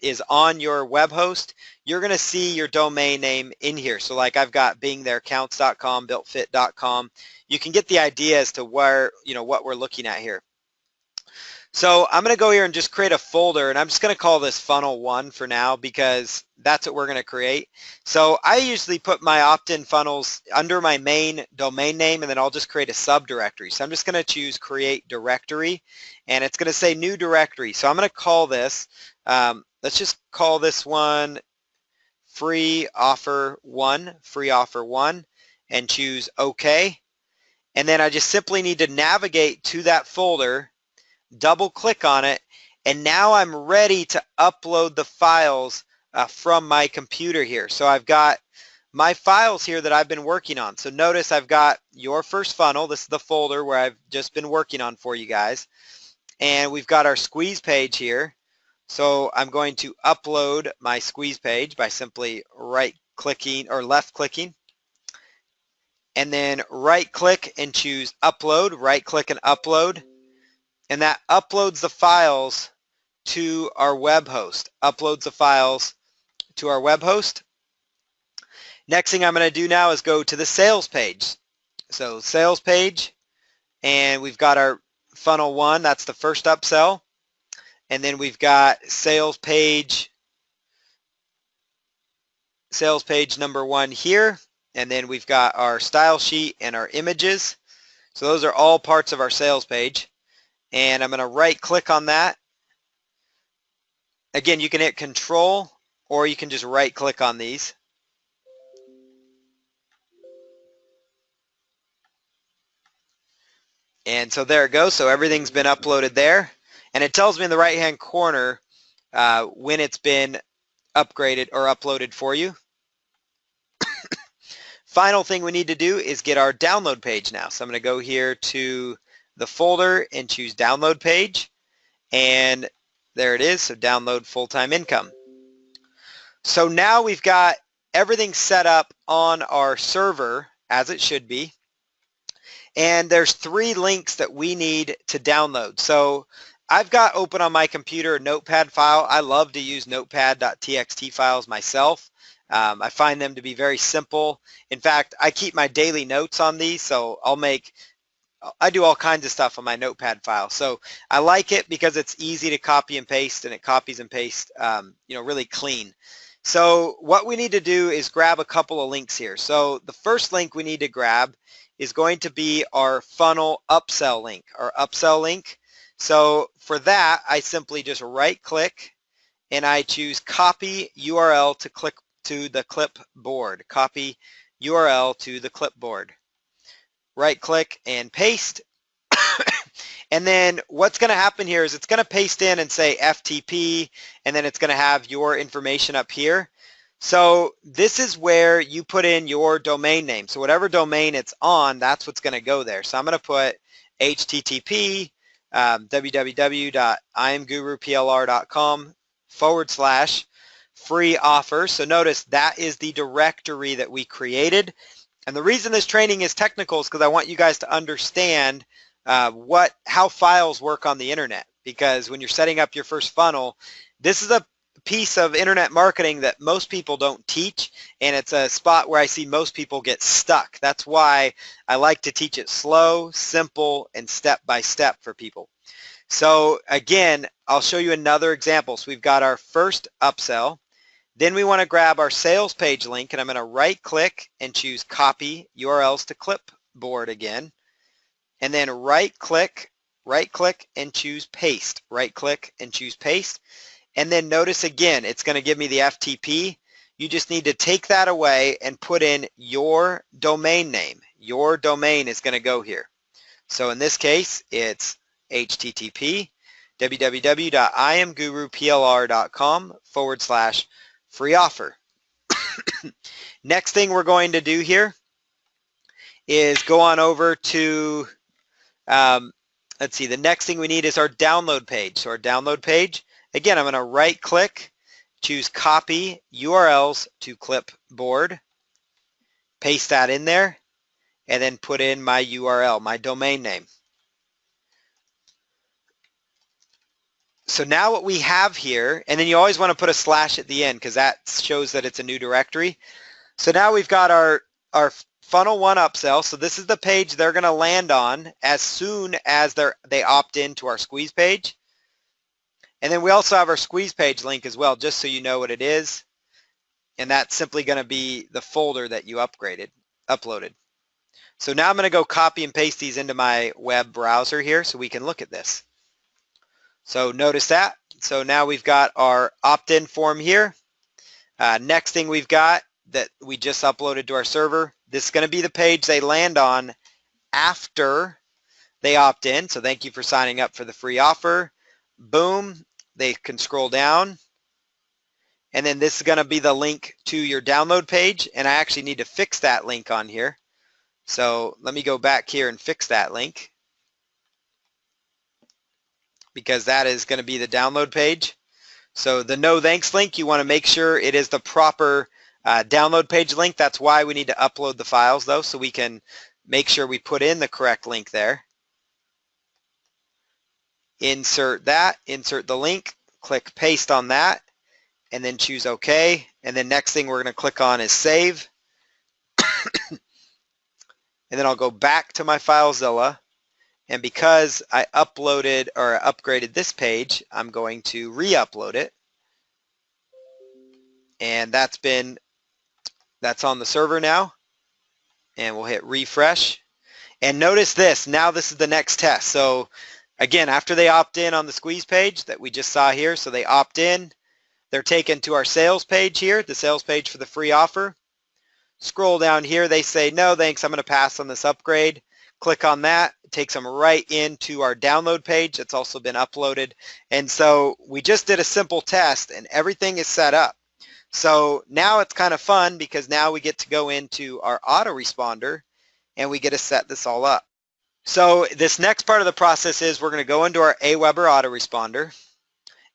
is on your web host, you're going to see your domain name in here. So like I've got beingtherecounts.com, builtfit.com. You can get the idea as to where, what we're looking at here. So I'm going to go here and just create a folder, and I'm just going to call this funnel 1 for now because that's what we're going to create. So I usually put my opt-in funnels under my main domain name, and then I'll just create a subdirectory. So I'm just going to choose create directory, and it's going to say new directory. So I'm going to call this, let's just call this one free offer 1, and choose OK. And then I just simply need to navigate to that folder, double click on it, and now I'm ready to upload the files from my computer here. So I've got my files here that I've been working on. So notice I've got your first funnel. This is the folder where I've just been working on for you guys. And we've got our squeeze page here. So I'm going to upload my squeeze page by simply right-clicking or left-clicking. And then right-click and choose upload, right-click and upload. And that uploads the files to our web host, uploads the files to our web host. Next thing I'm going to do now is go to the sales page. So sales page, and we've got our funnel 1, that's the first upsell. And then we've got sales page number 1 here. And then we've got our style sheet and our images. So those are all parts of our sales page. And I'm going to right click on that. Again, you can hit Control or you can just right click on these. And so there it goes. So everything's been uploaded there. And it tells me in the right hand corner when it's been upgraded or uploaded for you. Final thing we need to do is get our download page now. So I'm going to go here to the folder and choose download page. And there it is. So download full-time income. So now we've got everything set up on our server as it should be. And there's 3 links that we need to download. So I've got open on my computer a notepad file. I love to use notepad.txt files myself. I find them to be very simple. In fact, I keep my daily notes on these, so I do all kinds of stuff on my notepad file. So I like it because it's easy to copy and paste, and it copies and pastes really clean. So what we need to do is grab a couple of links here. So the first link we need to grab is going to be our funnel upsell link, our upsell link. So for that, I simply just right click and I choose copy URL to the clipboard. Copy URL to the clipboard. Right click and paste. And then what's going to happen here is it's going to paste in and say FTP, and then it's going to have your information up here. So this is where you put in your domain name. So whatever domain it's on, that's what's going to go there. So I'm going to put http www.imguruplr.com/free offer. So notice that is the directory that we created. And the reason this training is technical is because I want you guys to understand how files work on the internet. Because when you're setting up your first funnel, this is a piece of internet marketing that most people don't teach, and it's a spot where I see most people get stuck. That's why I like to teach it slow, simple, and step by step for people. So again, I'll show you another example. So we've got our first upsell. Then we want to grab our sales page link, and I'm going to right click and choose copy URLs to clipboard again. And then right click and choose paste. Right click and choose paste. And then notice again, it's going to give me the FTP. You just need to take that away and put in your domain name. Your domain is going to go here. So in this case, it's http www.imguruplr.com/free offer. Next thing we're going to do here is go on over to, let's see, the next thing we need is our download page. So our download page, again, I'm going to right click, choose copy URLs to clipboard, paste that in there, and then put in my URL, my domain name. So now what we have here, and then you always want to put a slash at the end because that shows that it's a new directory. So now we've got our funnel 1 upsell. So this is the page they're going to land on as soon as they opt into our squeeze page. And then we also have our squeeze page link as well, just so you know what it is. And that's simply going to be the folder that you uploaded. So now I'm going to go copy and paste these into my web browser here so we can look at this. So notice that. So now we've got our opt-in form here. Next thing we've got that we just uploaded to our server. This is going to be the page they land on after they opt in. So thank you for signing up for the free offer. Boom. They can scroll down. And then this is going to be the link to your download page, and I actually need to fix that link on here. So let me go back here and fix that link, because that is going to be the download page. So the no thanks link, you want to make sure it is the proper download page link. That's why we need to upload the files though, so we can make sure we put in the correct link there. Insert that, insert the link, click paste on that, and then choose OK. And then next thing we're going to click on is save. And then I'll go back to my FileZilla. And because I uploaded or upgraded this page, I'm going to re-upload it. And that's on the server now. And we'll hit refresh. And notice this, now this is the next test. So again, after they opt in on the squeeze page that we just saw here, so they opt in, they're taken to our sales page here, the sales page for the free offer. Scroll down here, they say, no thanks, I'm going to pass on this upgrade. Click on that, it takes them right into our download page that's also been uploaded. And so we just did a simple test and everything is set up. So now it's kind of fun because now we get to go into our autoresponder and we get to set this all up. So this next part of the process is we're going to go into our Aweber autoresponder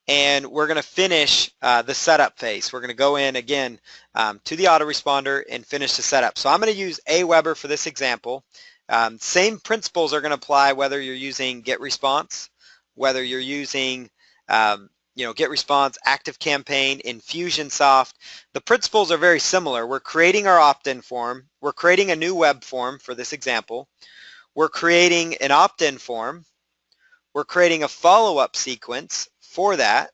and we're going to finish the setup phase. We're going to go in again to the autoresponder and finish the setup. So I'm going to use Aweber for this example. Same principles are going to apply whether you're using GetResponse, whether you're using GetResponse, ActiveCampaign, Infusionsoft. The principles are very similar. We're creating our opt-in form. We're creating a new web form for this example. We're creating an opt-in form. We're creating a follow-up sequence for that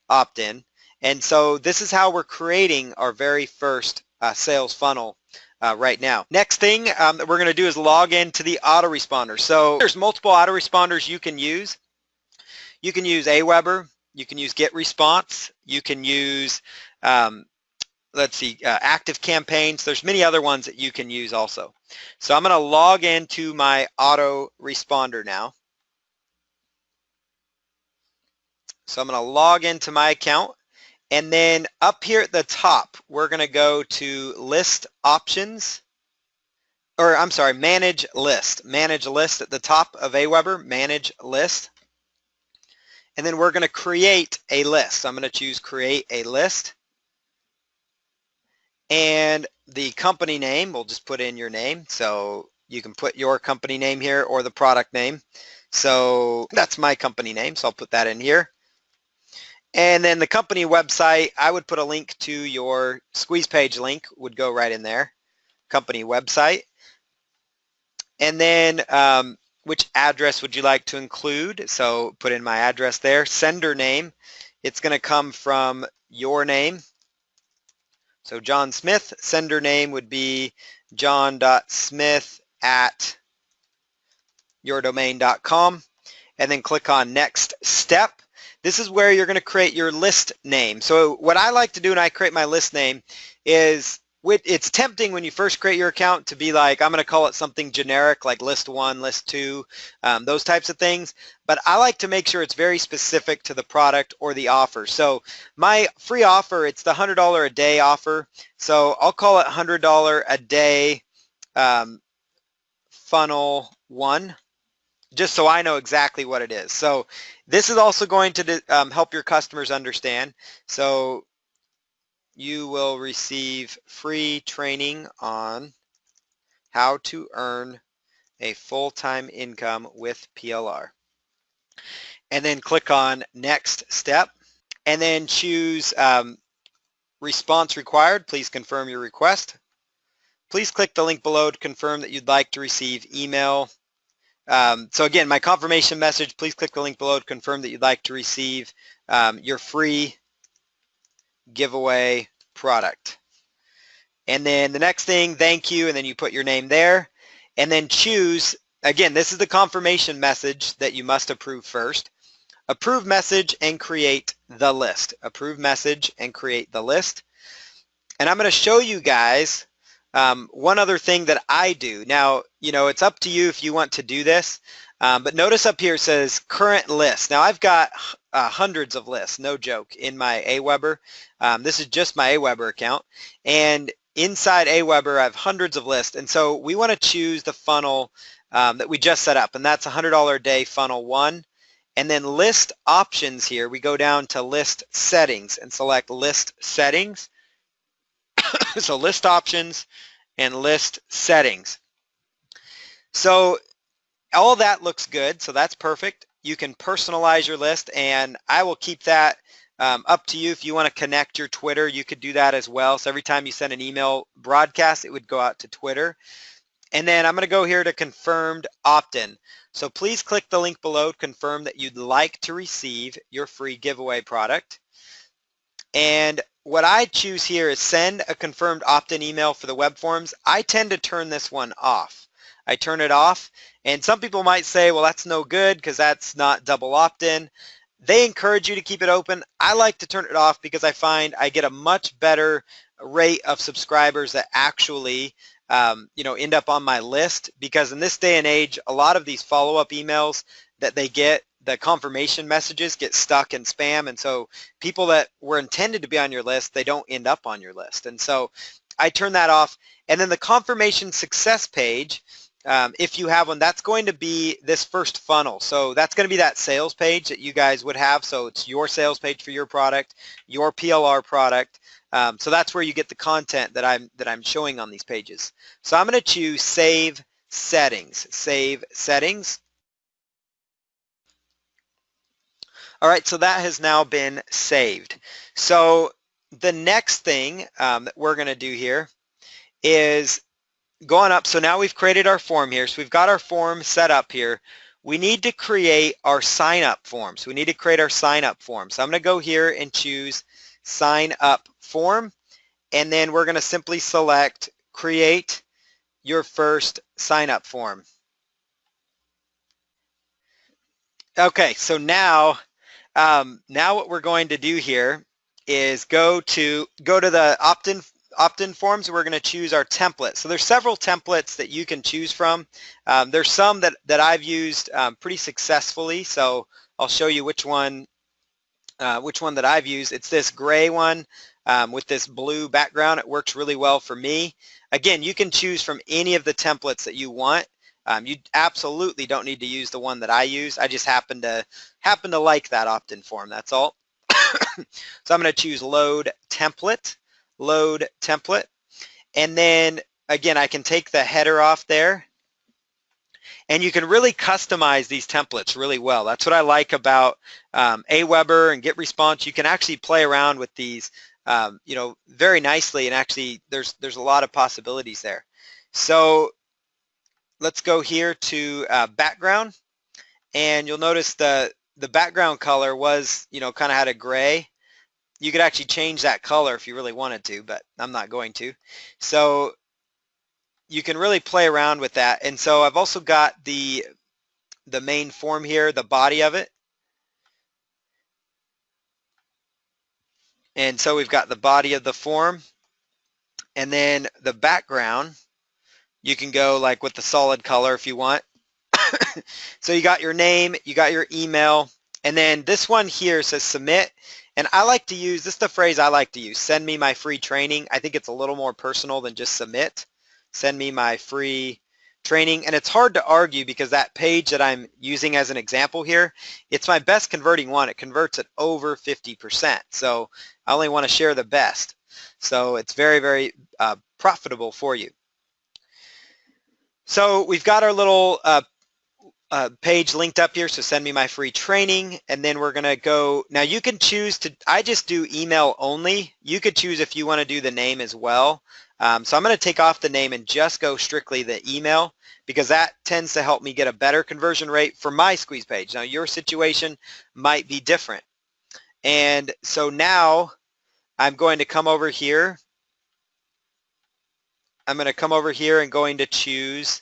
opt-in. And so this is how we're creating our very first sales funnel right now. Next thing that we're going to do is log into the autoresponder. So there's multiple autoresponders you can use. You can use Aweber. You can use GetResponse. You can use, ActiveCampaigns. There's many other ones that you can use also. So I'm going to log into my autoresponder now. So I'm going to log into my account. And then up here at the top, we're going to go to List Options. Or I'm sorry, Manage List. Manage List at the top of Aweber, Manage List. And then we're going to create a list. I'm going to choose Create a List. And the company name, we'll just put in your name. So you can put your company name here or the product name. So that's my company name, so I'll put that in here. And then the company website, I would put a link to your squeeze page link, would go right in there. Company website. And then which address would you like to include? So put in my address there. Sender name, it's going to come from your name. So John Smith, sender name would be john.smith@yourdomain.com. And then click on Next Step. This is where you're going to create your list name. So what I like to do when I create my list name is, it's tempting when you first create your account to be like, I'm going to call it something generic like list 1, list 2, those types of things. But I like to make sure it's very specific to the product or the offer. So my free offer, it's the $100 a day offer. So I'll call it $100 a day funnel 1. Just so I know exactly what it is. So this is also going to help your customers understand. So you will receive free training on how to earn a full-time income with PLR. And then click on Next Step. And then choose Response Required. Please confirm your request. Please click the link below to confirm that you'd like to receive email. So again, my confirmation message, please click the link below to confirm that you'd like to receive your free giveaway product. And then the next thing, thank you, and then you put your name there. And then choose, again, this is the confirmation message that you must approve first. Approve message and create the list. Approve message and create the list. And I'm going to show you guys one other thing that I do. Now, it's up to you if you want to do this, but notice up here it says current list. Now I've got hundreds of lists, no joke, in my Aweber. This is just my Aweber account. And inside Aweber, I have hundreds of lists. And so we want to choose the funnel that we just set up. And that's $100 a day funnel 1. And then list options here, we go down to list settings and select list settings. So list options and list settings. So all that looks good, so that's perfect. You can personalize your list, and I will keep that up to you. If you want to connect your Twitter, you could do that as well. So every time you send an email broadcast, it would go out to Twitter. And then I'm going to go here to confirmed opt-in. So please click the link below to confirm that you'd like to receive your free giveaway product. And what I choose here is send a confirmed opt-in email for the web forms. I tend to turn this one off. I turn it off, and some people might say, well, that's no good because that's not double opt-in. They encourage you to keep it open. I like to turn it off because I find I get a much better rate of subscribers that actually end up on my list, because in this day and age, a lot of these follow-up emails that they get, the confirmation messages get stuck in spam, and so people that were intended to be on your list, they don't end up on your list. And so I turn that off. And then the confirmation success page, if you have one, that's going to be this first funnel. So that's going to be that sales page that you guys would have. So it's your sales page for your product, your PLR product. So that's where you get the content that I'm showing on these pages. So I'm going to choose Save Settings. Save Settings. All right, so that has now been saved. So the next thing that we're going to do here is going up. So now we've created our form here. So we've got our form set up here. We need to create our sign up form. So we need to create our sign up form. So I'm going to go here and choose sign up form. And then we're going to simply select create your first sign up form. Okay, so now what we're going to do here is go to the opt-in forms. We're going to choose our template. So there's several templates that you can choose from. There's some that I've used pretty successfully. So I'll show you which one that I've used. It's this gray one with this blue background. It works really well for me. Again, you can choose from any of the templates that you want. You absolutely don't need to use the one that I use. I just happen to like that opt-in form. That's all. So I'm going to choose load template, and then again I can take the header off there, and you can really customize these templates really well. That's what I like about Aweber and GetResponse. You can actually play around with these very nicely, and actually there's a lot of possibilities there. So let's go here to background, and you'll notice the background color was, kind of had a gray. You could actually change that color if you really wanted to, but I'm not going to. So you can really play around with that. And so I've also got the main form here, the body of it. And so we've got the body of the form, and then the background, you can go like with the solid color if you want. So you got your name, you got your email, and then this one here says submit. And I like to use, this is the phrase I like to use, send me my free training. I think it's a little more personal than just submit. Send me my free training. And it's hard to argue because that page that I'm using as an example here, it's my best converting one. It converts at over 50%. So I only want to share the best. So it's very, very profitable for you. So we've got our little page linked up here, so send me my free training, and then we're going to go, now you can choose to, I just do email only. You could choose if you want to do the name as well. So I'm going to take off the name and just go strictly the email, because that tends to help me get a better conversion rate for my squeeze page. Now your situation might be different. And so now I'm going to come over here. I'm going to come over here and going to choose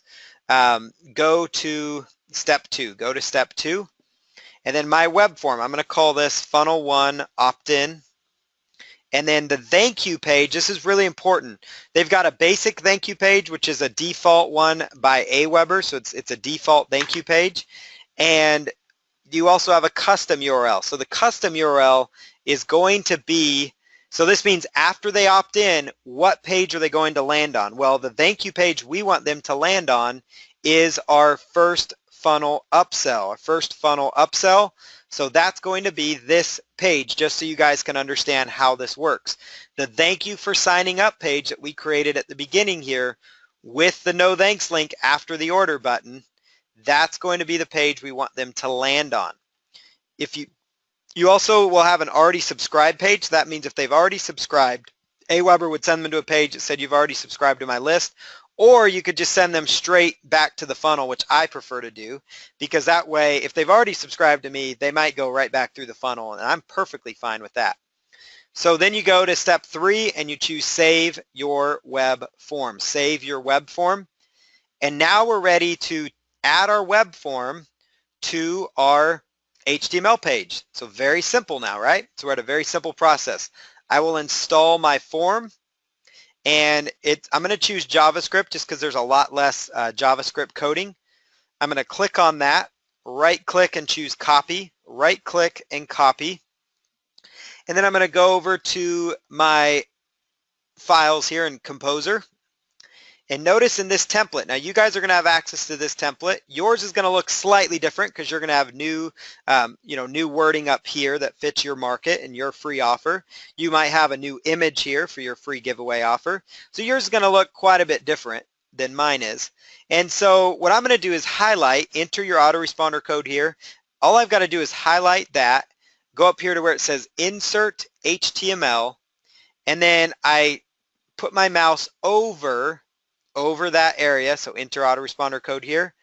go to step 2. Go to step 2. And then my web form, I'm going to call this funnel 1 opt-in. And then the thank you page, this is really important. They've got a basic thank you page, which is a default one by Aweber, so it's a default thank you page. And you also have a custom URL. So the custom URL is going to be, so this means after they opt in, what page are they going to land on? Well, the thank you page we want them to land on is our first funnel upsell, our first funnel upsell. So that's going to be this page, just so you guys can understand how this works. The thank you for signing up page that we created at the beginning here with the no thanks link after the order button, that's going to be the page we want them to land on. If you also will have an already subscribed page. That means if they've already subscribed, Aweber would send them to a page that said you've already subscribed to my list, or you could just send them straight back to the funnel, which I prefer to do, because that way, if they've already subscribed to me, they might go right back through the funnel, and I'm perfectly fine with that. So then you go to step 3 and you choose save your web form. Save your web form. And now we're ready to add our web form to our HTML page. So very simple now, right? So we're at a very simple process. I will install my form, and I'm going to choose JavaScript just because there's a lot less JavaScript coding. I'm going to click on that, right click and choose copy, right click and copy. And then I'm going to go over to my files here in Composer. And notice in this template, now you guys are going to have access to this template. Yours is going to look slightly different because you're going to have new, new wording up here that fits your market and your free offer. You might have a new image here for your free giveaway offer. So yours is going to look quite a bit different than mine is. And so what I'm going to do is highlight, enter your autoresponder code here. All I've got to do is highlight that, go up here to where it says Insert HTML, and then I put my mouse over that area, so enter autoresponder code here,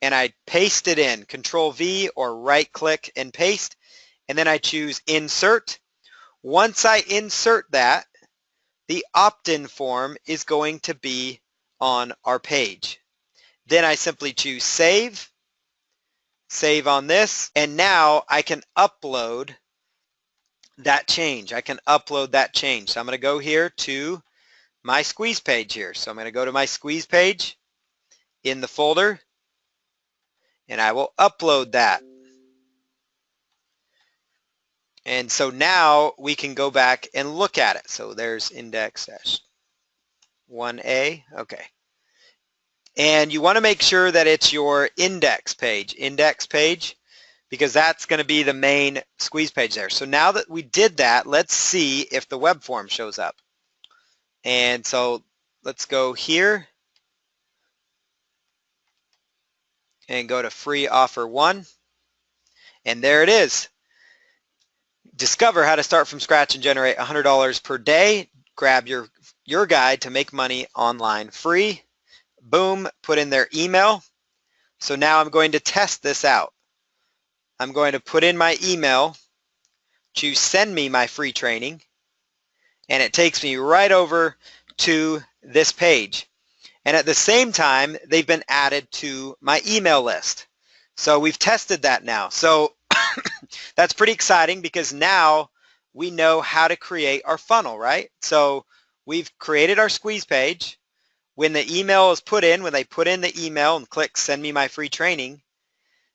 and I paste it in, Control V or right click and paste, and then I choose Insert. Once I insert that, the opt-in form is going to be on our page. Then I simply choose Save, save on this, and now I can upload that change. I can upload that change. So I'm going to go here to my squeeze page here. So I'm going to go to my squeeze page in the folder, and I will upload that. And so now we can go back and look at it. So there's index-1A. Okay. And you want to make sure that it's your index page, because that's going to be the main squeeze page there. So now that we did that, let's see if the web form shows up. And so let's go here and go to free offer 1. And there it is. Discover how to start from scratch and generate $100 per day. Grab your guide to make money online free. Boom, put in their email. So now I'm going to test this out. I'm going to put in my email, choose send me my free training, and it takes me right over to this page. And at the same time, they've been added to my email list. So we've tested that now. So that's pretty exciting because now we know how to create our funnel, right? So we've created our squeeze page. When the email is put in, when they put in the email and click send me my free training,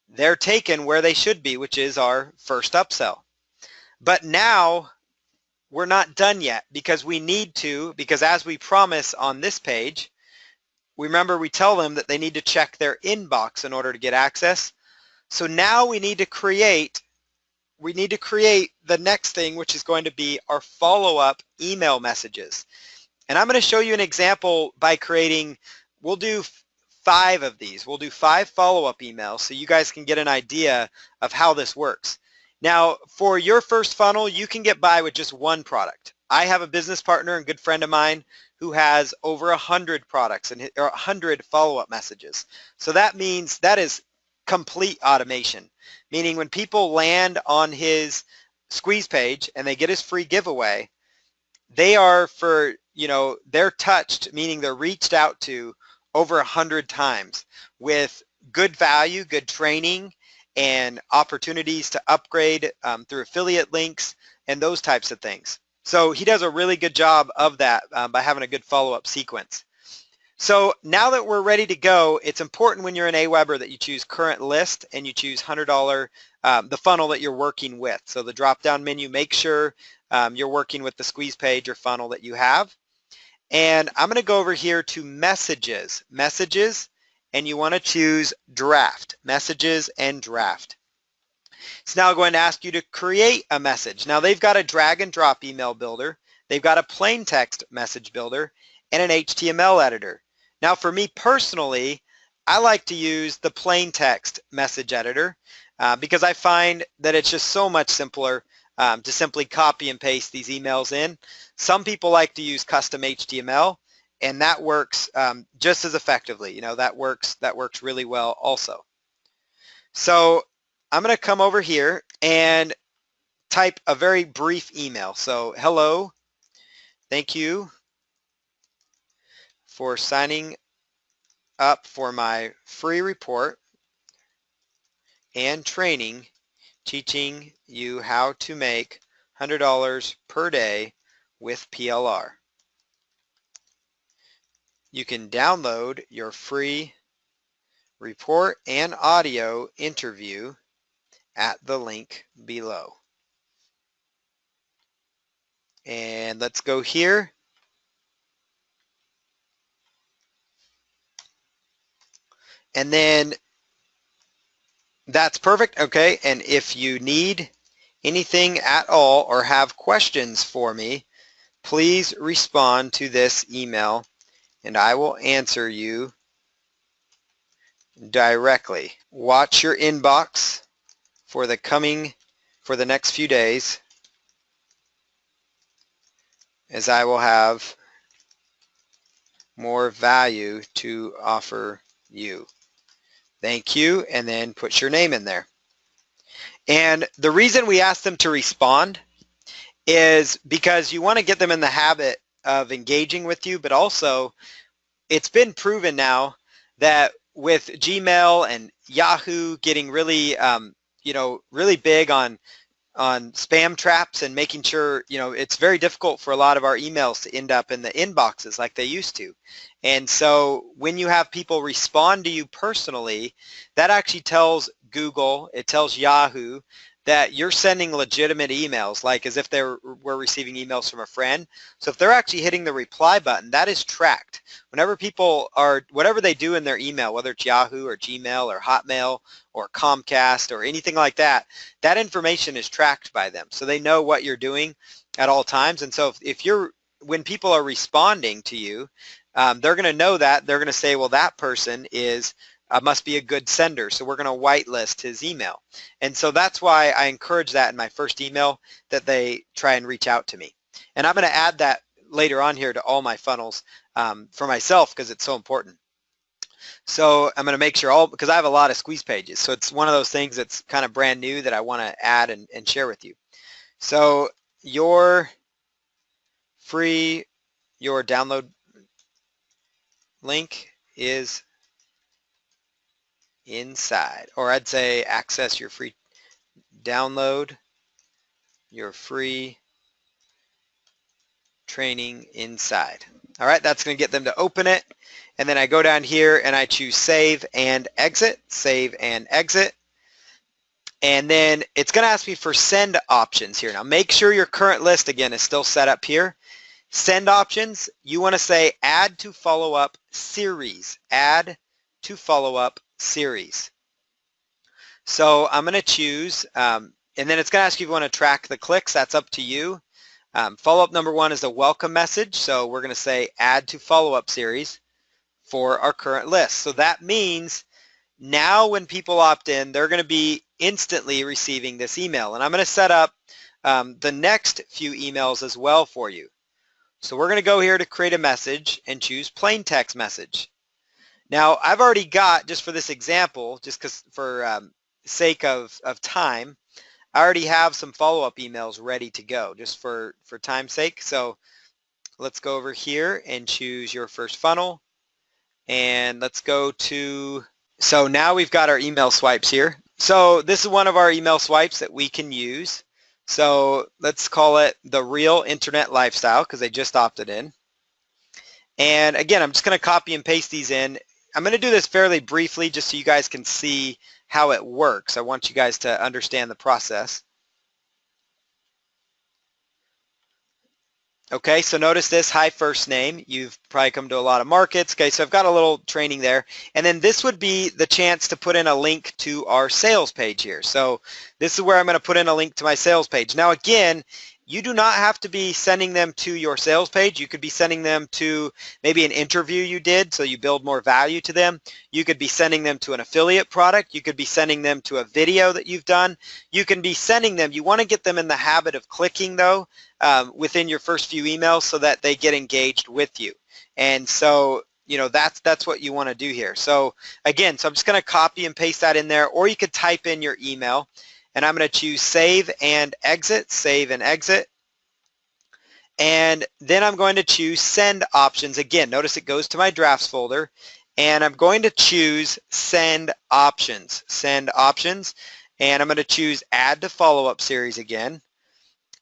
they're taken where they should be, which is our first upsell. But now we're not done yet because we need to, because as we promise on this page, remember we tell them that they need to check their inbox in order to get access. So now we need to create the next thing, which is going to be our follow-up email messages. And I'm going to show you an example by creating, we'll do 5 of these. We'll do 5 follow-up emails so you guys can get an idea of how this works. Now, for your first funnel, you can get by with just one product. I have a business partner and good friend of mine who has over 100 products and 100 follow-up messages. So that means that is complete automation, meaning when people land on his squeeze page and they get his free giveaway, they are they're touched, meaning they're reached out to over 100 times with good value, good training, and opportunities to upgrade through affiliate links and those types of things. So he does a really good job of that by having a good follow-up sequence. So now that we're ready to go, it's important when you're in Aweber that you choose current list and you choose $100, the funnel that you're working with. So the drop-down menu, make sure you're working with the squeeze page or funnel that you have. And I'm going to go over here to messages, and you want to choose draft, messages and draft. It's now going to ask you to create a message. Now they've got a drag and drop email builder, they've got a plain text message builder, and an HTML editor. Now for me personally, I like to use the plain text message editor because I find that it's just so much simpler to simply copy and paste these emails in. Some people like to use custom HTML, and that works just as effectively. You know, that works really well also. So I'm going to come over here and type a very brief email. So hello, thank you for signing up for my free report and training teaching you how to make $100 per day with PLR. You can download your free report and audio interview at the link below. And let's go here. And then that's perfect. Okay, and if you need anything at all or have questions for me, please respond to this email and I will answer you directly. Watch your inbox for the next few days, as I will have more value to offer you. Thank you, and then put your name in there. And the reason we ask them to respond is because you want to get them in the habit of engaging with you, but also it's been proven now that with Gmail and Yahoo getting really, really big on spam traps and making sure, it's very difficult for a lot of our emails to end up in the inboxes like they used to. And so when you have people respond to you personally, that actually tells Google, it tells Yahoo that you're sending legitimate emails, like as if we're receiving emails from a friend. So if they're actually hitting the reply button, that is tracked. Whenever people are, whatever they do in their email, whether it's Yahoo or Gmail or Hotmail or Comcast or anything like that, that information is tracked by them. So they know what you're doing at all times. And so when people are responding to you, they're going to know that. They're going to say, well, that person must be a good sender, so we're going to whitelist his email. And so that's why I encourage that in my first email, that they try and reach out to me. And I'm going to add that later on here to all my funnels for myself because it's so important. So I'm going to make sure because I have a lot of squeeze pages, so it's one of those things that's kind of brand new that I want to add and share with you. So your download link is inside, or I'd say access your free download your free training inside. All right, that's going to get them to open it, and then I go down here and I choose save and exit, and then it's going to ask me for send options here. Now make sure your current list again is still set up here. Send options, you want to say add to follow-up series, add to follow-up series. So I'm going to choose, and then it's going to ask you if you want to track the clicks. That's up to you. Follow-up number 1 is a welcome message, so we're going to say add to follow-up series for our current list. So that means now when people opt in, they're going to be instantly receiving this email, and I'm going to set up the next few emails as well for you. So we're going to go here to create a message and choose plain text message. Now I've already got, just for this example, just because for sake of time, I already have some follow-up emails ready to go just for time's sake. So let's go over here and choose your first funnel, and let's go to, so now we've got our email swipes here. So this is one of our email swipes that we can use. So let's call it the Real Internet Lifestyle because they just opted in. And again, I'm just going to copy and paste these in. I'm going to do this fairly briefly just so you guys can see how it works. I want you guys to understand the process. Okay, so notice this, hi first name. You've probably come to a lot of markets. Okay, so I've got a little training there. And then this would be the chance to put in a link to our sales page here. So this is where I'm going to put in a link to my sales page. Now again, you do not have to be sending them to your sales page. You could be sending them to maybe an interview you did so you build more value to them. You could be sending them to an affiliate product. You could be sending them to a video that you've done. You can be sending them. You want to get them in the habit of clicking though within your first few emails so that they get engaged with you. And so that's what you want to do here. So again, I'm just going to copy and paste that in there, or you could type in your email. And I'm going to choose save and exit, save and exit. And then I'm going to choose send options. Again, notice it goes to my drafts folder. And I'm going to choose send options, send options. And I'm going to choose add to follow-up series again.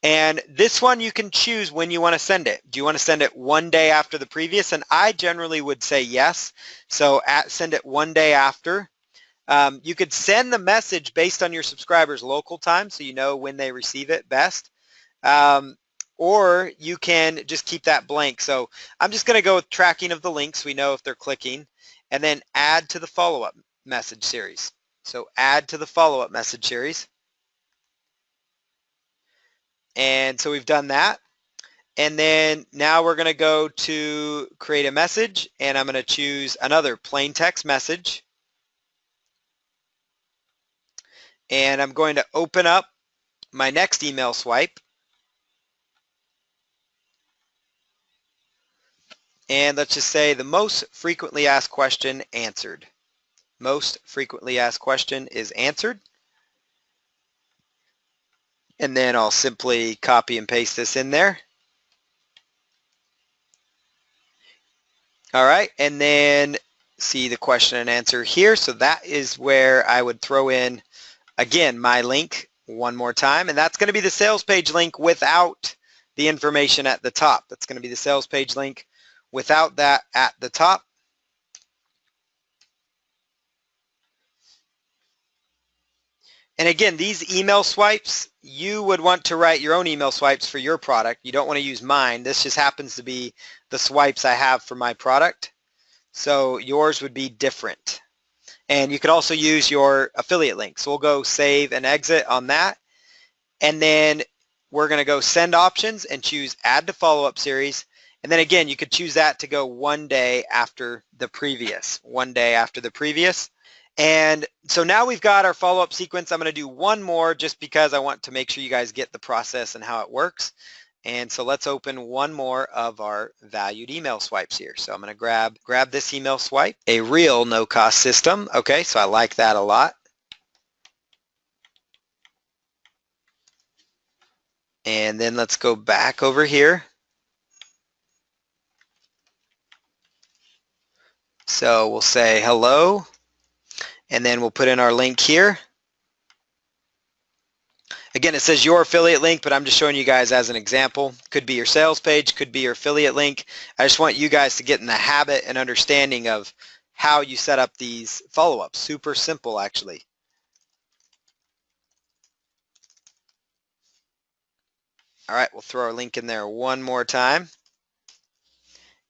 And this one you can choose when you want to send it. Do you want to send it one day after the previous? And I generally would say yes. So send it one day after. You could send the message based on your subscribers' local time so you know when they receive it best. Or you can just keep that blank. So I'm just going to go with tracking of the links. We know if they're clicking. And then add to the follow-up message series. So add to the follow-up message series. And so we've done that. And then now we're going to go to create a message. And I'm going to choose another plain text message. And I'm going to open up my next email swipe. And let's just say the most frequently asked question answered. Most frequently asked question is answered. And then I'll simply copy and paste this in there. All right, and then see the question and answer here. So that is where I would throw in, again, my link one more time. And that's going to be the sales page link without the information at the top. That's going to be the sales page link without that at the top. And again, these email swipes, you would want to write your own email swipes for your product. You don't want to use mine. This just happens to be the swipes I have for my product. So yours would be different. And you could also use your affiliate link. So we'll go save and exit on that. And then we're going to go send options and choose add to follow-up series. And then again, you could choose that to go one day after the previous, one day after the previous. And so now we've got our follow-up sequence. I'm going to do one more just because I want to make sure you guys get the process and how it works. And so let's open one more of our valued email swipes here. So I'm going to grab this email swipe, a real no-cost system. Okay, so I like that a lot. And then let's go back over here. So we'll say hello. And then we'll put in our link here. Again, it says your affiliate link, but I'm just showing you guys as an example. Could be your sales page, could be your affiliate link. I just want you guys to get in the habit and understanding of how you set up these follow-ups. Super simple, actually. All right, we'll throw our link in there one more time.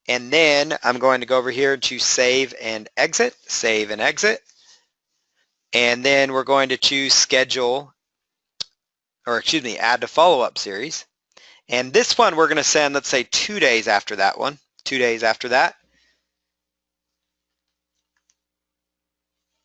And then I'm going to go over here to save and exit, save and exit. And then we're going to choose schedule, or excuse me, add to follow-up series. And this one we're going to send, let's say 2 days after that one, 2 days after that.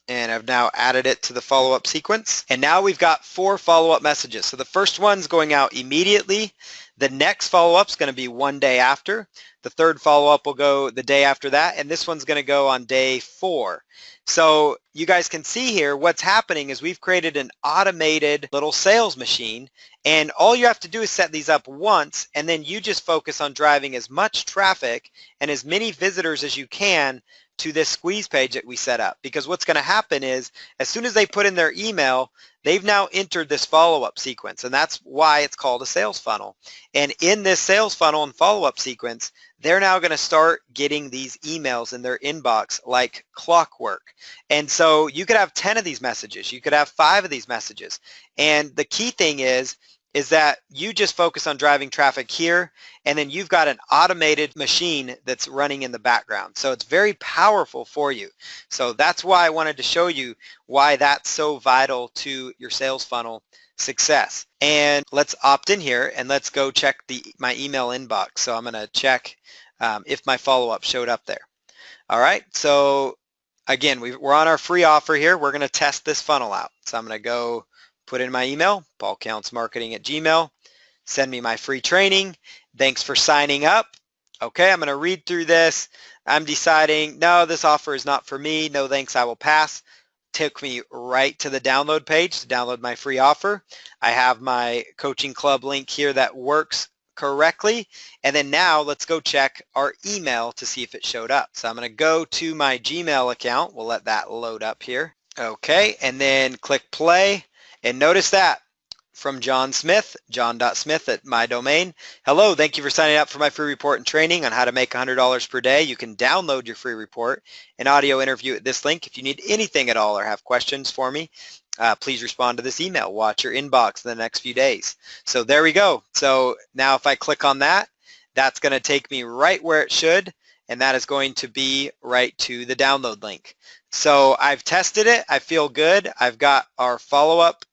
And I've now added it to the follow-up sequence. And now we've got 4 follow-up messages. So the first one's going out immediately. The next follow-up is going to be 1 day after. The third follow-up will go the day after that. And this one's going to go on day 4. So you guys can see here what's happening is we've created an automated little sales machine, and all you have to do is set these up once, and then you just focus on driving as much traffic and as many visitors as you can to this squeeze page that we set up. Because what's going to happen is as soon as they put in their email, they've now entered this follow-up sequence, and that's why it's called a sales funnel. And in this sales funnel and follow-up sequence, they're now going to start getting these emails in their inbox like clockwork. And so you could have 10 of these messages. You could have 5 of these messages. And the key thing is that you just focus on driving traffic here, and then you've got an automated machine that's running in the background. So it's very powerful for you. So that's why I wanted to show you why that's so vital to your sales funnel success. And let's opt in here and let's go check my email inbox. So I'm going to check if my follow-up showed up there. All right, so again, we're on our free offer here. We're going to test this funnel out. So I'm going to go put in my email, paulcountsmarketing@gmail.com, send me my free training. Thanks for signing up. Okay, I'm going to read through this. I'm deciding, no, this offer is not for me. No thanks, I will pass. Took me right to the download page to download my free offer. I have my coaching club link here that works correctly. And then now let's go check our email to see if it showed up. So I'm going to go to my Gmail account. We'll let that load up here. Okay, and then click play. And notice that from John Smith, john.smith@mydomain. Hello, thank you for signing up for my free report and training on how to make $100 per day. You can download your free report and audio interview at this link. If you need anything at all or have questions for me, please respond to this email. Watch your inbox in the next few days. So there we go. So now if I click on that, that's going to take me right where it should, and that is going to be right to the download link. So I've tested it. I feel good. I've got our follow-up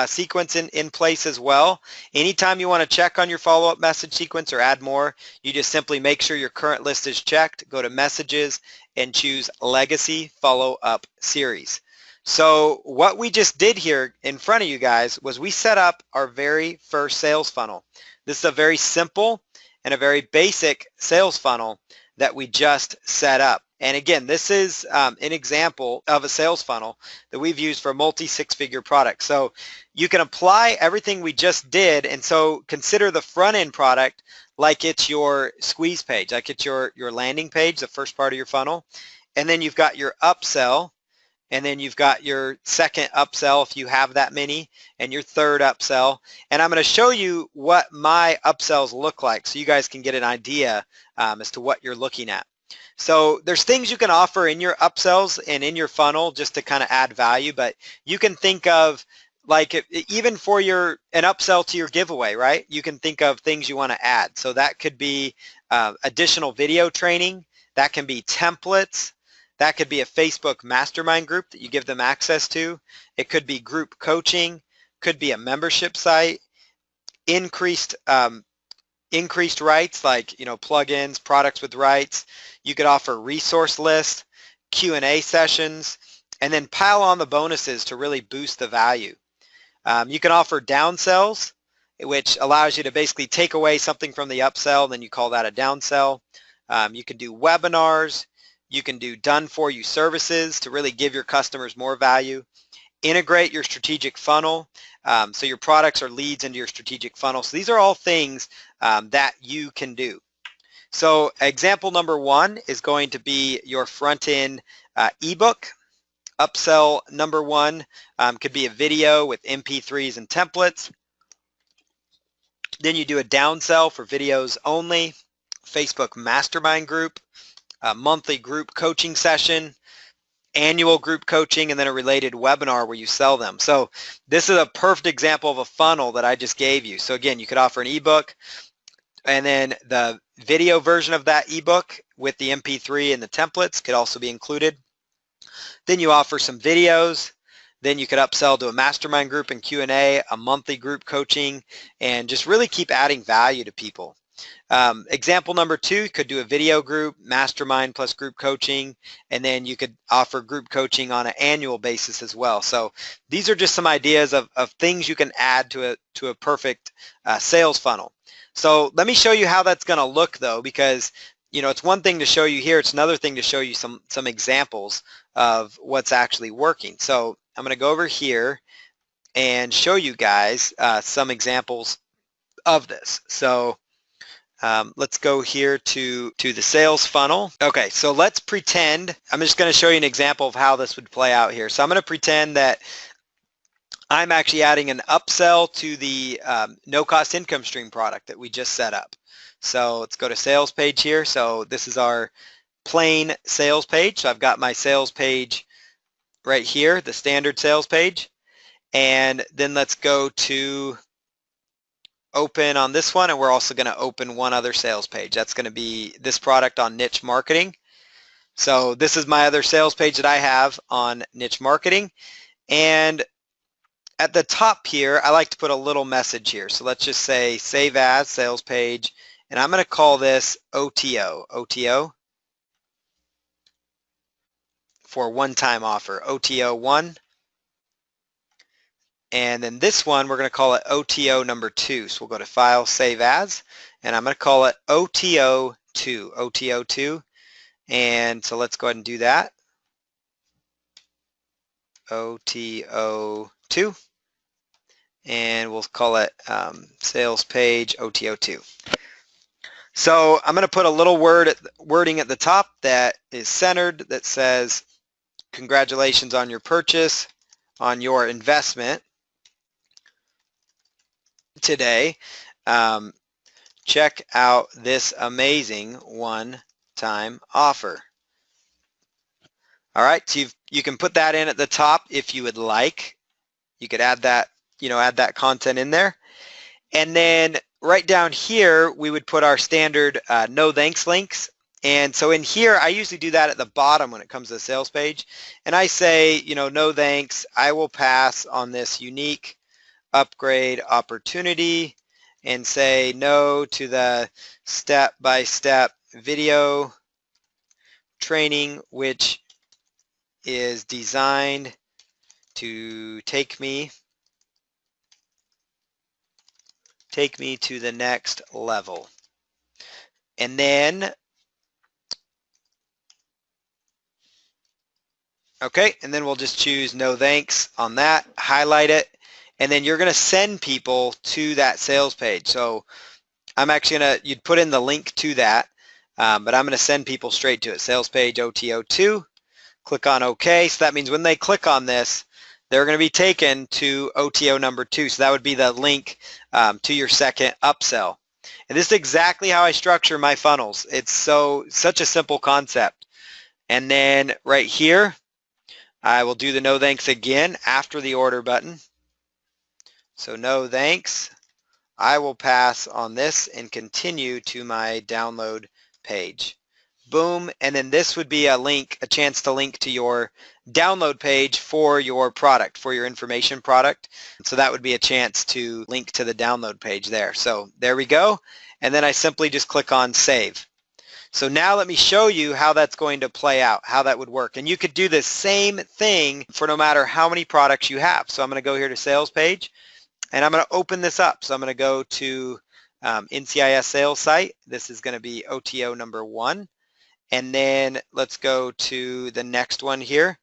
sequence in place as well. Anytime you want to check on your follow-up message sequence or add more, you just simply make sure your current list is checked, go to messages, and choose Legacy Follow-Up Series. So what we just did here in front of you guys was we set up our very first sales funnel. This is a very simple and a very basic sales funnel that we just set up. And again, this is an example of a sales funnel that we've used for multi-six-figure products. So you can apply everything we just did, and so consider the front-end product like it's your squeeze page, like it's your landing page, the first part of your funnel. And then you've got your upsell, and then you've got your second upsell if you have that many, and your third upsell. And I'm going to show you what my upsells look like so you guys can get an idea as to what you're looking at. So there's things you can offer in your upsells and in your funnel just to kind of add value, but you can think of like even for an upsell to your giveaway, right? You can think of things you want to add. So that could be additional video training. That can be templates. That could be a Facebook mastermind group that you give them access to. It could be group coaching, could be a membership site, increased rights like, plugins, products with rights. You could offer resource lists, Q&A sessions, and then pile on the bonuses to really boost the value. You can offer downsells, which allows you to basically take away something from the upsell, and then you call that a downsell. You can do webinars. You can do done-for-you services to really give your customers more value. Integrate your strategic funnel, so your products are leads into your strategic funnel. So these are all things that you can do. So example number 1 is going to be your front-end ebook. Upsell number 1 could be a video with MP3s and templates. Then you do a downsell for videos only, Facebook mastermind group, a monthly group coaching session, annual group coaching, and then a related webinar where you sell them. So this is a perfect example of a funnel that I just gave you. So again, you could offer an ebook, and then the video version of that ebook with the MP3 and the templates could also be included. Then you offer some videos. Then you could upsell to a mastermind group and Q&A, a monthly group coaching, and just really keep adding value to people. Example number 2, could do a video group, mastermind plus group coaching, and then you could offer group coaching on an annual basis as well. So these are just some ideas of things you can add to a perfect sales funnel. So let me show you how that's going to look though, because it's one thing to show you here, it's another thing to show you some examples of what's actually working. So I'm going to go over here and show you guys some examples of this. So let's go here to the sales funnel. Okay, so let's pretend, I'm just going to show you an example of how this would play out here. So I'm going to pretend that I'm actually adding an upsell to the no-cost income stream product that we just set up. So let's go to sales page here. So this is our plain sales page. So I've got my sales page right here, the standard sales page. And then let's go to open on this one, and we're also going to open one other sales page. That's going to be this product on niche marketing. So this is my other sales page that I have on niche marketing. And at the top here, I like to put a little message here. So let's just say save as sales page, and I'm going to call this OTO for one-time offer, OTO 1. And then this one, we're going to call it OTO number 2. So we'll go to File, Save As, and I'm going to call it OTO 2, OTO 2. And so let's go ahead and do that. OTO 2. And we'll call it sales page OTO 2. So I'm going to put a little wording at the top that is centered that says, congratulations on your purchase, on your investment today. Check out this amazing one-time offer. All right, so you can put that in at the top if you would like. You could add that, add that content in there. And then right down here, we would put our standard no thanks links. And so in here, I usually do that at the bottom when it comes to the sales page. And I say, no thanks, I will pass on this unique upgrade opportunity, and say no to the step-by-step video training, which is designed to take me to the next level. And then, okay, and then we'll just choose no thanks on that, highlight it, and then you're going to send people to that sales page. So I'm actually going to, you'd put in the link to that, but I'm going to send people straight to it. Sales page OTO 2, click on OK. So that means when they click on this, they're going to be taken to OTO number 2. So that would be the link to your second upsell. And this is exactly how I structure my funnels. It's such a simple concept. And then right here, I will do the no thanks again after the order button. So no thanks, I will pass on this and continue to my download page. Boom, and then this would be a chance to link to your download page for your product, for your information product. So that would be a chance to link to the download page there. So there we go, and then I simply just click on save. So now let me show you how that's going to play out, how that would work. And you could do the same thing for no matter how many products you have. So I'm going to go here to sales page, and I'm going to open this up. So I'm going to go to NCIS sales site. This is going to be OTO number 1. And then let's go to the next one here.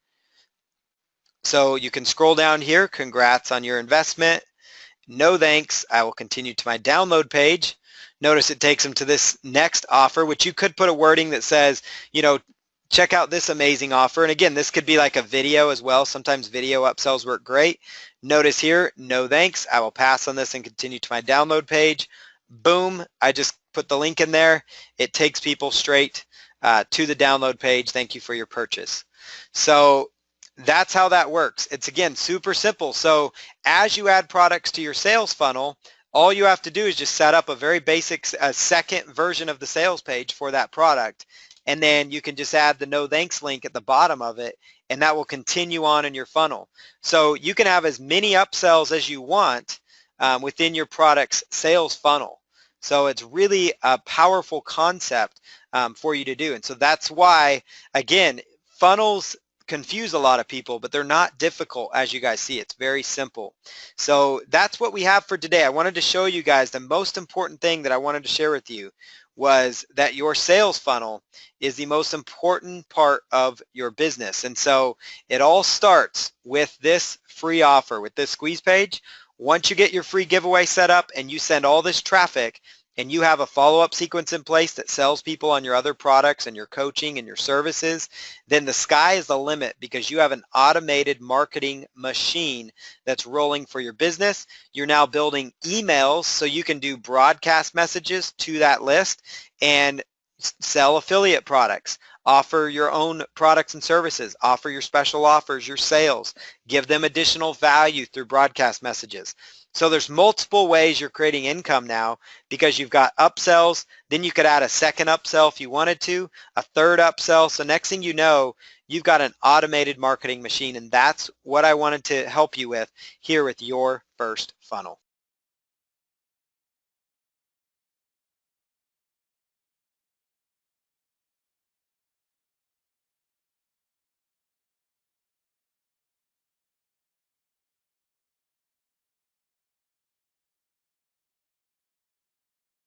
So you can scroll down here. Congrats on your investment. No thanks. I will continue to my download page. Notice it takes them to this next offer, which you could put a wording that says, check out this amazing offer. And again, this could be like a video as well. Sometimes video upsells work great. Notice here, no thanks. I will pass on this and continue to my download page. Boom. I just put the link in there. It takes people straight to the download page. Thank you for your purchase. So that's how that works. It's, again, super simple. So as you add products to your sales funnel, all you have to do is just set up a very basic second version of the sales page for that product. And then you can just add the no thanks link at the bottom of it, and that will continue on in your funnel. So you can have as many upsells as you want within your product's sales funnel. So it's really a powerful concept for you to do. And so that's why, again, funnels confuse a lot of people, but they're not difficult, as you guys see. It's very simple. So that's what we have for today. I wanted to show you guys the most important thing that I wanted to share with you was that your sales funnel is the most important part of your business. And so it all starts with this free offer, with this squeeze page. Once you get your free giveaway set up and you send all this traffic, and you have a follow-up sequence in place that sells people on your other products and your coaching and your services, then the sky is the limit because you have an automated marketing machine that's rolling for your business. You're now building emails so you can do broadcast messages to that list and sell affiliate products, offer your own products and services, offer your special offers, your sales, give them additional value through broadcast messages. So there's multiple ways you're creating income now because you've got upsells, then you could add a second upsell if you wanted to, a third upsell. So next thing you know, you've got an automated marketing machine, and that's what I wanted to help you with here with your first funnel.